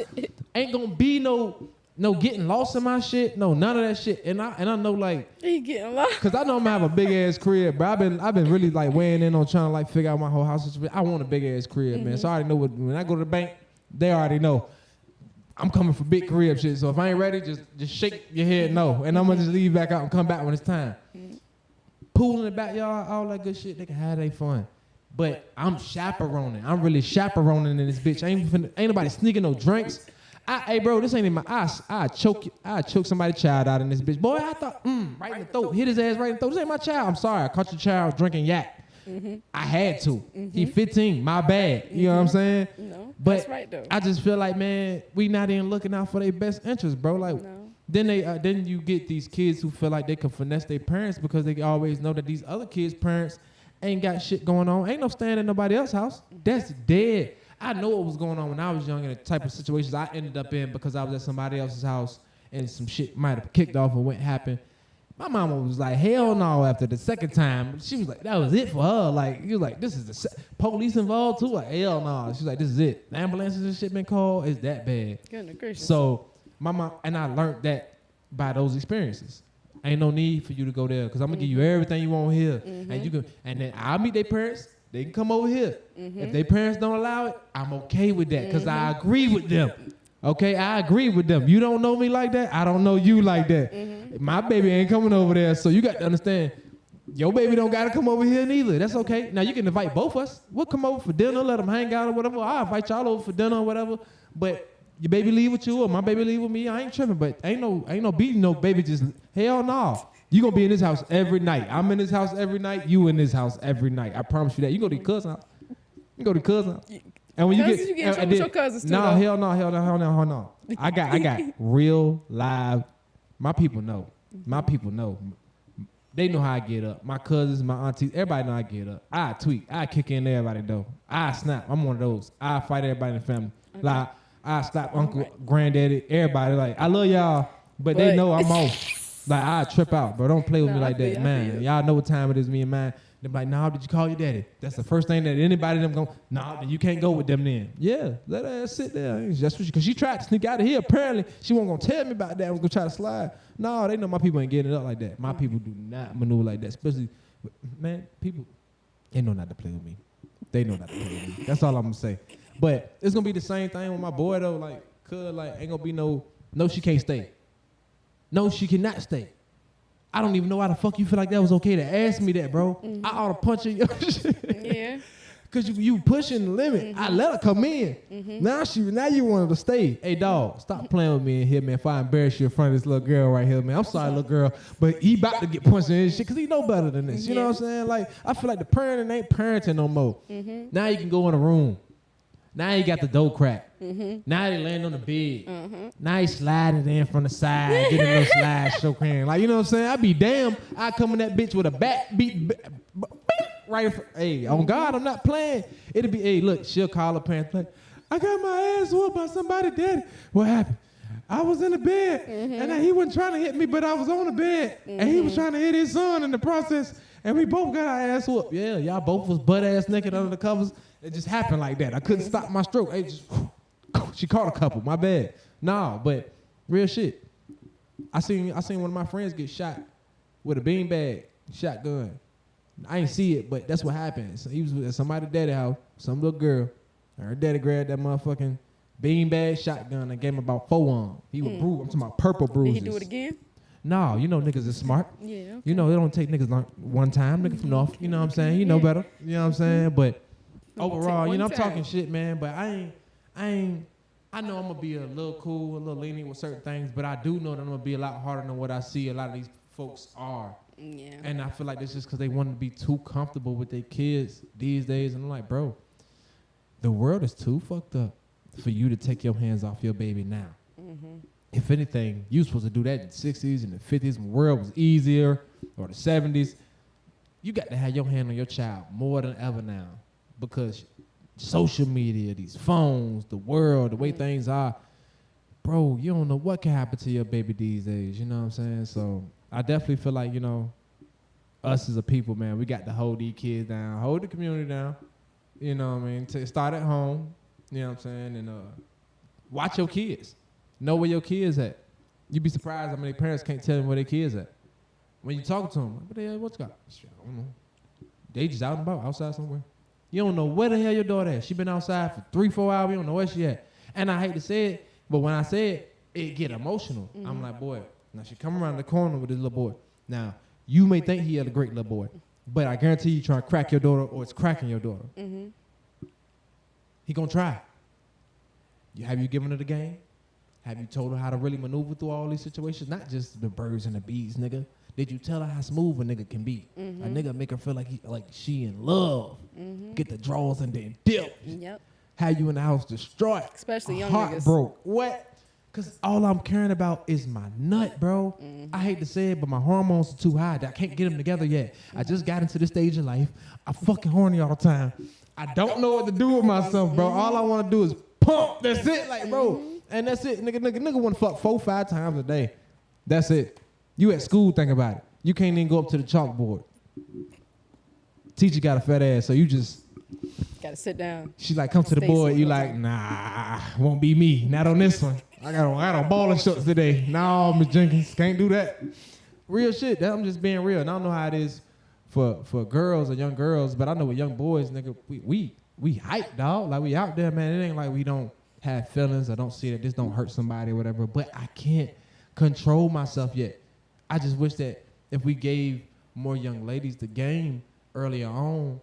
[SPEAKER 4] Ain't gonna be no getting lost in my shit. No, none of that shit. And I know, like,
[SPEAKER 3] He getting lost.
[SPEAKER 4] cause I know I'm gonna have a big ass crib, but I've been really like weighing in on trying to like figure out my whole house. I want a big ass crib, man. So I already know when I go to the bank, they already know I'm coming for big crib shit. So if I ain't ready, just shake your head no, and I'm gonna just leave back out and come back when it's time. Pool in the backyard, all that good shit. They can have their fun. But I'm chaperoning. I'm really chaperoning in this bitch. Ain't nobody sneaking no drinks. Hey, bro, this ain't in my ass. I choke somebody's child out in this bitch. Boy, I thought, right in the throat. Hit his ass right in the throat. This ain't my child. I'm sorry. I caught your child drinking yak. I had to. He 15. My bad. You know what I'm saying?
[SPEAKER 3] No,
[SPEAKER 4] But
[SPEAKER 3] that's right though.
[SPEAKER 4] I just feel like, man, we not even looking out for their best interest, bro. Like,
[SPEAKER 3] No.
[SPEAKER 4] then you get these kids who feel like they can finesse their parents because they always know that these other kids' parents ain't got shit going on. Ain't no staying at nobody else's house. That's dead. I know what was going on when I was young and the type of situations I ended up in because I was at somebody else's house and some shit might have kicked off or what happened. My mama was like, hell no, after the second time. She was like, that was it for her. Like, you was like, this is the police involved too? Like, hell no. She's like, this is it. The ambulances and shit been called. It's that bad.
[SPEAKER 3] Goodness gracious.
[SPEAKER 4] So my mom, and I learned that by those experiences. Ain't no need for you to go there because I'm gonna give you everything you want here, and you can. And then I'll meet their parents. They can come over here. If their parents don't allow it, I'm okay with that because I agree with them. Okay, I agree with them. You don't know me like that. I don't know you like that. My baby ain't coming over there, so you got to understand. Your baby don't gotta come over here neither. That's okay. Now you can invite both of us. We'll come over for dinner, let them hang out or whatever. I'll invite y'all over for dinner or whatever. But your baby leave with you or my baby leave with me. I ain't tripping. But ain't no beating no baby. Just hell no. You gonna be in this house every night. I'm in this house every night. You in this house every night. I promise you that. You go to your cousin house. You go to your cousin house. And when
[SPEAKER 3] Cousins, you get in trouble with your cousins too,
[SPEAKER 4] No,
[SPEAKER 3] though.
[SPEAKER 4] hell no. I got real live. My people know. My people know. They know how I get up. My cousins, my aunties, everybody know I get up. I tweet. I kick in everybody though. I snap. I'm one of those. I fight everybody in the family.
[SPEAKER 3] Okay.
[SPEAKER 4] Like I stop uncle, granddaddy, everybody. Like I love y'all, but they know I'm off. Like I trip out, bro. Don't play with me
[SPEAKER 3] No, I
[SPEAKER 4] like
[SPEAKER 3] feel
[SPEAKER 4] that,
[SPEAKER 3] you, I
[SPEAKER 4] man.
[SPEAKER 3] feel you.
[SPEAKER 4] Y'all know what time it is, me and mine. They're like, nah, did you call your daddy? That's the first thing that anybody them go, nah, then you can't go with them then. Yeah, let her ass sit there. That's what because she tried to sneak out of here. Apparently, she wasn't gonna tell me about that. I was gonna try to slide. No, they know my people ain't getting it up like that. My people do not maneuver like that. Especially, man, people, they know not to play with me. They know not to play with me. That's all I'm gonna say. But it's gonna be the same thing with my boy though. Like, ain't gonna be no, she can't stay. No, she cannot stay. I don't even know why the fuck you feel like that was okay to ask me that, bro.
[SPEAKER 3] Mm-hmm.
[SPEAKER 4] I ought to punch in your shit.
[SPEAKER 3] Yeah.
[SPEAKER 4] Cause you pushing the limit.
[SPEAKER 3] Mm-hmm.
[SPEAKER 4] I let her come in. Now you wanted to stay. Hey dog, stop playing with me in here, man. If I embarrass you in front of this little girl right here, man. I'm sorry, little girl, but he about to get punched in his shit because he know better than this. You know what I'm saying? Like I feel like the parenting ain't parenting no more. Now you can go in the room. Now you got the door crack. Now they laying on the bed. Now he sliding it in from the side, get a little slide, show hand. Like, you know what I'm saying? I be damn, I come in that bitch with a bat beat right in front. Hey, on God, I'm not playing. It'll be, hey, look, she'll call her parents, like, I got my ass whooped by somebody, daddy. What happened? I was in the bed, and he wasn't trying to hit me, but I was on the bed, and he was trying to hit his son in the process, and we both got our ass whooped. Yeah, y'all both was butt ass naked under the covers. It just happened like that. I couldn't stop my stroke. It just, she caught a couple. My bad. No, but real shit. I seen one of my friends get shot with a beanbag shotgun. I ain't see it, but that's what happened. So he was at somebody's daddy house, some little girl. And her daddy grabbed that motherfucking beanbag shotgun and gave him about 4 on. He was bruised. I'm talking about purple bruises.
[SPEAKER 3] Did he do it again?
[SPEAKER 4] No, you know niggas is smart.
[SPEAKER 3] Yeah. Okay.
[SPEAKER 4] You know, it don't take niggas one time. Nigga from North, you know what I'm saying? You know better. You know what I'm saying? But overall, you know, I'm talking shit, man. But I know I'm gonna be a little cool, a little lenient with certain things, but I do know that I'm gonna be a lot harder than what I see a lot of these folks are.
[SPEAKER 3] Yeah.
[SPEAKER 4] And I feel like it's just because they want to be too comfortable with their kids these days. And I'm like, bro, the world is too fucked up for you to take your hands off your baby now. If anything, you supposed to do that in the 60s and the 50s when the world was easier, or the 70s. You got to have your hand on your child more than ever now, because social media, these phones, the world, the way things are, bro, you don't know what can happen to your baby these days. You know what I'm saying? So I definitely feel like, you know, us as a people, man, we got to hold these kids down, hold the community down. You know what I mean? Start at home. You know what I'm saying? And watch your kids. Know where your kids at. You'd be surprised how many parents can't tell them where their kids at. When you talk to them, what the hell, what's got? I don't know. They just out and about, outside somewhere. You don't know where the hell your daughter at. She been outside for 3-4 hours. You don't know where she at. And I hate to say it, but when I say it, it get emotional. I'm like, boy, now she come around the corner with this little boy. Now, you may think he had a great little boy, but I guarantee you trying to crack your daughter or it's cracking your daughter. He gonna try. Have you given her the game? Have you told her how to really maneuver through all these situations? Not just the birds and the bees, nigga. Did you tell her how smooth a nigga can be? A nigga make her feel like she in love. Get the draws and then dip.
[SPEAKER 3] Yep.
[SPEAKER 4] Have you in the house destroyed.
[SPEAKER 3] Especially young
[SPEAKER 4] heart
[SPEAKER 3] niggas.
[SPEAKER 4] broke. What? Because all I'm caring about is my nut, bro. I hate to say it, but my hormones are too high. I can't get them together yet. I just got into this stage in life. I'm fucking horny all the time. I don't know what to do with myself, bro. All I want to do is pump. That's it, like, bro. And that's it. Nigga want to fuck 4-5 times a day. That's it. You at school, think about it. You can't even go up to the chalkboard. Teacher got a fat ass, so you just...
[SPEAKER 3] Gotta sit down.
[SPEAKER 4] She like, come to the
[SPEAKER 3] Stay
[SPEAKER 4] board. You
[SPEAKER 3] single
[SPEAKER 4] like,
[SPEAKER 3] time.
[SPEAKER 4] nah, won't be me. Not on this one. I got on balling shorts today. No, Miss Jenkins, can't do that. Real shit. I'm just being real. And I don't know how it is for girls or young girls, but I know with young boys, nigga, we hype, dog. Like, we out there, man. It ain't like we don't have feelings or don't see that this don't hurt somebody or whatever. But I can't control myself yet. I just wish that if we gave more young ladies the game earlier on,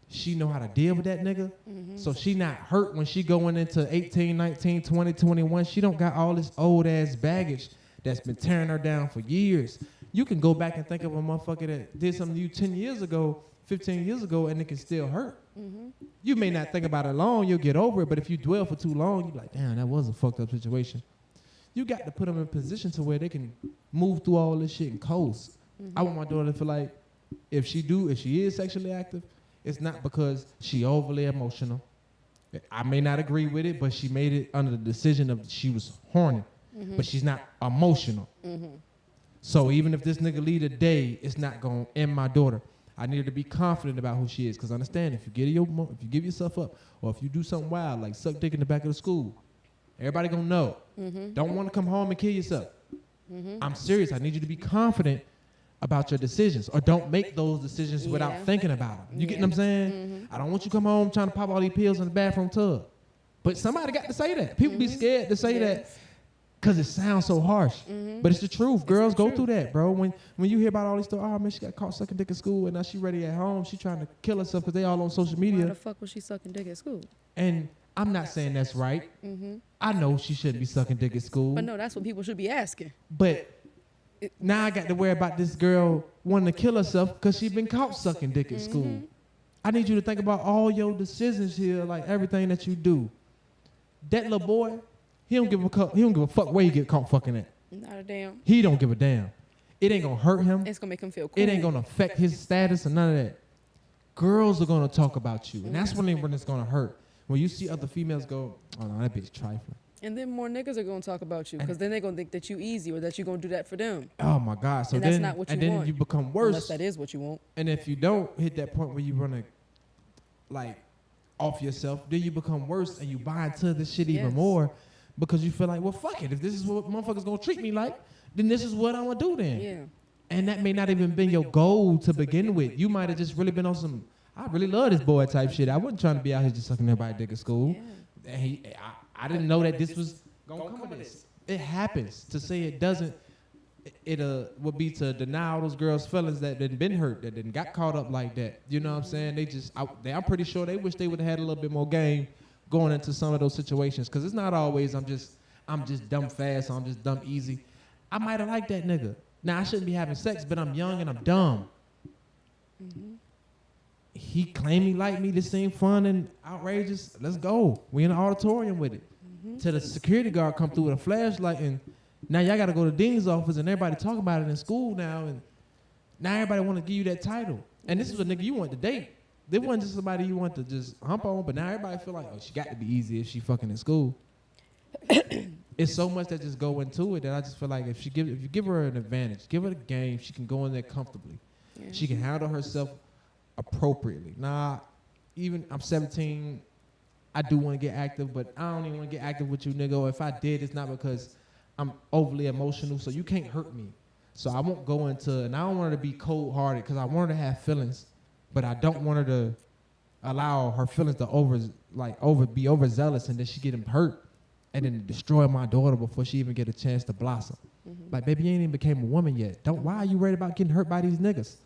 [SPEAKER 4] she know how to deal with that nigga. So she not hurt when she going into 18, 19, 20, 21. She don't got all this old ass baggage that's been tearing her down for years. You can go back and think of a motherfucker that did something to you 10 years ago 15 years ago and it can still hurt. You may not think about it long, you'll get over it, but if you dwell for too long, you're like, damn, that was a fucked up situation. You got to put them in a position to where they can move through all this shit and coast. I want my daughter to feel like if she is sexually active, it's not because she overly emotional. I may not agree with it, but she made it under the decision of she was horny, but she's not emotional. So even if this nigga lead a day, it's not gonna end my daughter. I need her to be confident about who she is, because understand, if you give yourself up, or if you do something wild like suck dick in the back of the school, everybody gonna know. Don't want to come home and kill yourself. I'm serious. I need you to be confident about your decisions, or don't make those decisions without thinking about them. You get what I'm saying? I don't want you to come home trying to pop all these pills in the bathroom tub. But somebody got to say that. People be scared to say that because it sounds so harsh. But it's the truth. Girls go through that, bro. When you hear about all these stories, oh man, she got caught sucking dick at school and now she ready at home. She trying to kill herself because they all on social media.
[SPEAKER 3] Why the fuck was she sucking dick at school?
[SPEAKER 4] And I'm not saying that's right. I know she shouldn't be sucking dick at school.
[SPEAKER 3] But no, that's what people should be asking.
[SPEAKER 4] But now I got to worry about this girl wanting to kill herself because she been caught sucking dick at school. I need you to think about all your decisions here, like everything that you do. That little boy, he don't give a fuck where he get caught fucking at.
[SPEAKER 3] Not a damn.
[SPEAKER 4] He don't give a damn. It ain't gonna hurt him.
[SPEAKER 3] It's gonna make him feel cool.
[SPEAKER 4] It ain't gonna affect his status or none of that. Girls are gonna talk about you, and that's when it's gonna hurt. When you see other females go, oh no, that bitch trifling.
[SPEAKER 3] And then more niggas are gonna talk about you, because then they're gonna think that you easy or that you're gonna do that for them.
[SPEAKER 4] Oh my God! So
[SPEAKER 3] and that's not what you want.
[SPEAKER 4] Then you become worse.
[SPEAKER 3] Unless that is what you want.
[SPEAKER 4] And if you don't hit that point where you wanna, like, off yourself, then you become worse and you buy into this shit even more, because you feel like, well, fuck it. If this is what motherfuckers gonna treat me like, then this is what I'm gonna do then.
[SPEAKER 3] Yeah. And
[SPEAKER 4] that may not even been your goal to begin with. You might have just really been on some, I really love this boy type shit. I wasn't trying to be out here just sucking everybody dick at school. Yeah. And I didn't know that this was gonna come to this. It happens. To say it doesn't, it would be to deny all those girls' feelings that didn't been hurt, that didn't got caught up like that. You know what I'm saying? I'm pretty sure they wish they would have had a little bit more game going into some of those situations, because it's not always I'm just dumb fast or I'm just dumb easy. I might have liked that nigga. Now I shouldn't be having sex, but I'm young and I'm dumb. He claimed he liked me. This seemed fun and outrageous. Let's go. We in the auditorium with it. Till the security guard come through with a flashlight, and now y'all got to go to dean's office, and everybody talk about it in school now, and now everybody want to give you that title. And this is a nigga you want to date. This wasn't just somebody you want to just hump on, but now everybody feel like, oh, she got to be easy if she fucking in school. It's so much that just go into it that I just feel like if you give her an advantage, give her the game, she can go in there comfortably. Yeah. She can handle herself appropriately. Nah, even I'm 17, I do want to get active, but I don't even want to get active with you, nigga. Or if I did, it's not because I'm overly emotional, so you can't hurt me. So I won't go into, and I don't want her to be cold-hearted because I want her to have feelings, but I don't want her to allow her feelings to be overzealous and then she get hurt and then destroy my daughter before she even get a chance to blossom. Like, baby, you ain't even became a woman yet. Why are you worried about getting hurt by these niggas?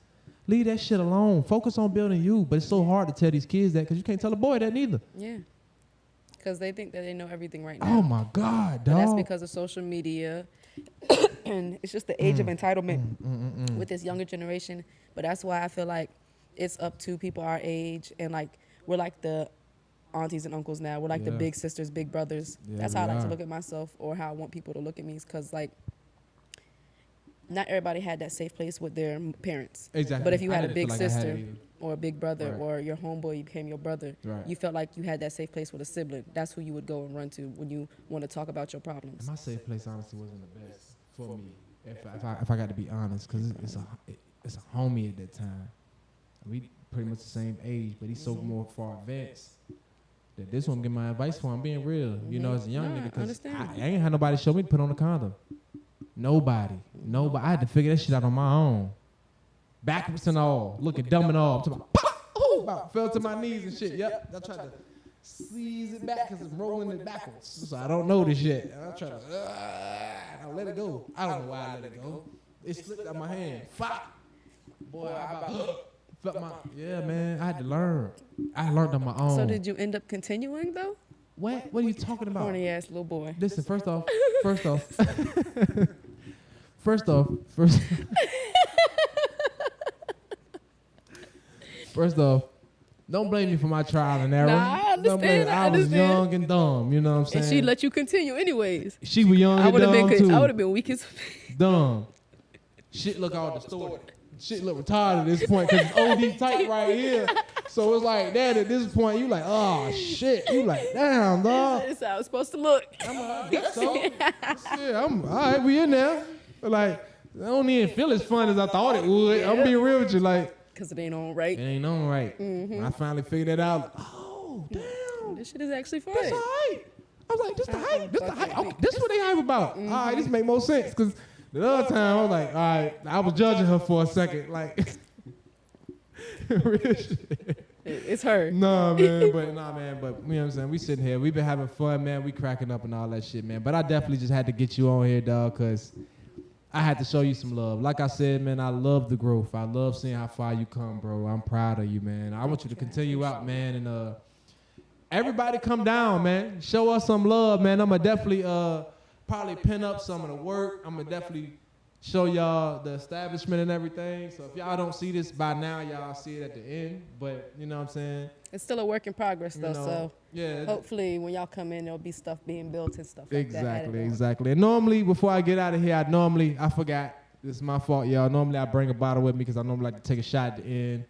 [SPEAKER 4] Leave that shit alone. Focus on building you. But it's so hard to tell these kids that because you can't tell a boy that neither. Yeah.
[SPEAKER 3] Because they think that they know everything right now.
[SPEAKER 4] Oh, my God, dog.
[SPEAKER 3] But that's because of social media. And it's just the age of entitlement with this younger generation. But that's why I feel like it's up to people our age. And, like, we're like the aunties and uncles now. We're like the big sisters, big brothers. That's how I like to look at myself, or how I want people to look at me. Because, like, not everybody had that safe place with their parents. Exactly. But if you had a big sister or a big brother or your homeboy became your brother, you felt like you had that safe place with a sibling. That's who you would go and run to when you want to talk about your problems.
[SPEAKER 4] My safe place honestly wasn't the best for me, if I got to be honest, because it's a homie at that time. We pretty much the same age, but he's so more far advanced that this one get my advice for. I'm being real, you know, as a young nigga, because I ain't had nobody show me to put on a condom. Nobody. I had to figure that shit out on my own. Backwards and all, looking dumb and all. About fell to my knees and shit. Yep. I tried to squeeze it back because it's rolling it backwards. So I don't know this shit. And I try to, I let it go. I don't know why I let it go. It slipped out my hand. Fuck. Boy, I about felt my, yeah, man. I had to learn. I learned on my own.
[SPEAKER 3] So did you end up continuing though?
[SPEAKER 4] What are you talking about?
[SPEAKER 3] Horny ass little boy.
[SPEAKER 4] Listen, first off. First off, don't blame me for my trial and error.
[SPEAKER 3] Nah, I
[SPEAKER 4] Don't blame me.
[SPEAKER 3] understand, I
[SPEAKER 4] I was
[SPEAKER 3] understand.
[SPEAKER 4] young and dumb. You know what I'm saying?
[SPEAKER 3] And she let you continue anyways.
[SPEAKER 4] She was young
[SPEAKER 3] I
[SPEAKER 4] and
[SPEAKER 3] would have
[SPEAKER 4] dumb
[SPEAKER 3] been.
[SPEAKER 4] too.
[SPEAKER 3] I would have been weak as.
[SPEAKER 4] Dumb. Shit look all distorted. Shit look retarded at this point because it's OD tight right here. So it's like that at this point. You like, oh shit. You like, damn, dog.
[SPEAKER 3] That's how it's supposed to look.
[SPEAKER 4] I'm like, I guess so. Yeah, I'm all right. We in there. Like, I don't even feel as fun as I thought it would. I'm being real with you. Like,
[SPEAKER 3] Cause it ain't on right.
[SPEAKER 4] it ain't on right. When I finally figured it out. Oh, damn.
[SPEAKER 3] This shit is actually fun.
[SPEAKER 4] This all right. I was like, this the hype. This the hype. Okay, this is what they hype about. All right, this make more sense. Because the other time, I was like, all right, I was judging her for a second. Like, real shit.
[SPEAKER 3] It's her.
[SPEAKER 4] Nah, man, but you know what I'm saying? We sitting here, we been having fun, man. We cracking up and all that shit, man. But I definitely just had to get you on here, dog, because I had to show you some love. Like I said, man, I love the growth. I love seeing how far you come, bro. I'm proud of you, man. I want you to continue out, man, and everybody come down, man. Show us some love, man. I'm going to definitely probably pin up some of the work. I'm going to definitely show y'all the establishment and everything. So if y'all don't see this by now, y'all see it at the end. But you know what I'm saying?
[SPEAKER 3] It's still a work in progress though.
[SPEAKER 4] You know,
[SPEAKER 3] So
[SPEAKER 4] yeah.
[SPEAKER 3] hopefully when y'all come in, there'll be stuff being built and stuff like that.
[SPEAKER 4] Exactly,
[SPEAKER 3] added on.
[SPEAKER 4] exactly. And normally, before I get out of here, I forgot. This is my fault, y'all. Normally, I bring a bottle with me because I normally like to take a shot at the end.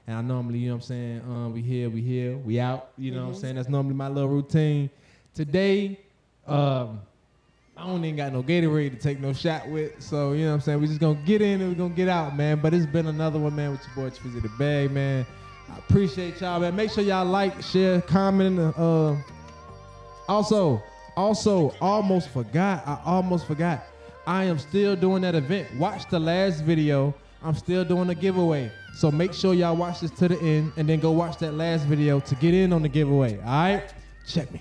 [SPEAKER 4] And I normally, you know what I'm saying, we here, we out. You know what I'm saying? That's normally my little routine. Today, I don't even got no Gatorade to take no shot with. So, you know what I'm saying? We just going to get in and we're going to get out, man. But it's been another one, man, with your boy, Trizzy the Bag, man. I appreciate y'all, man. Make sure y'all like, share, comment. Also, almost forgot. I am still doing that event. Watch the last video. I'm still doing a giveaway. So make sure y'all watch this to the end and then go watch that last video to get in on the giveaway. All right? Check me.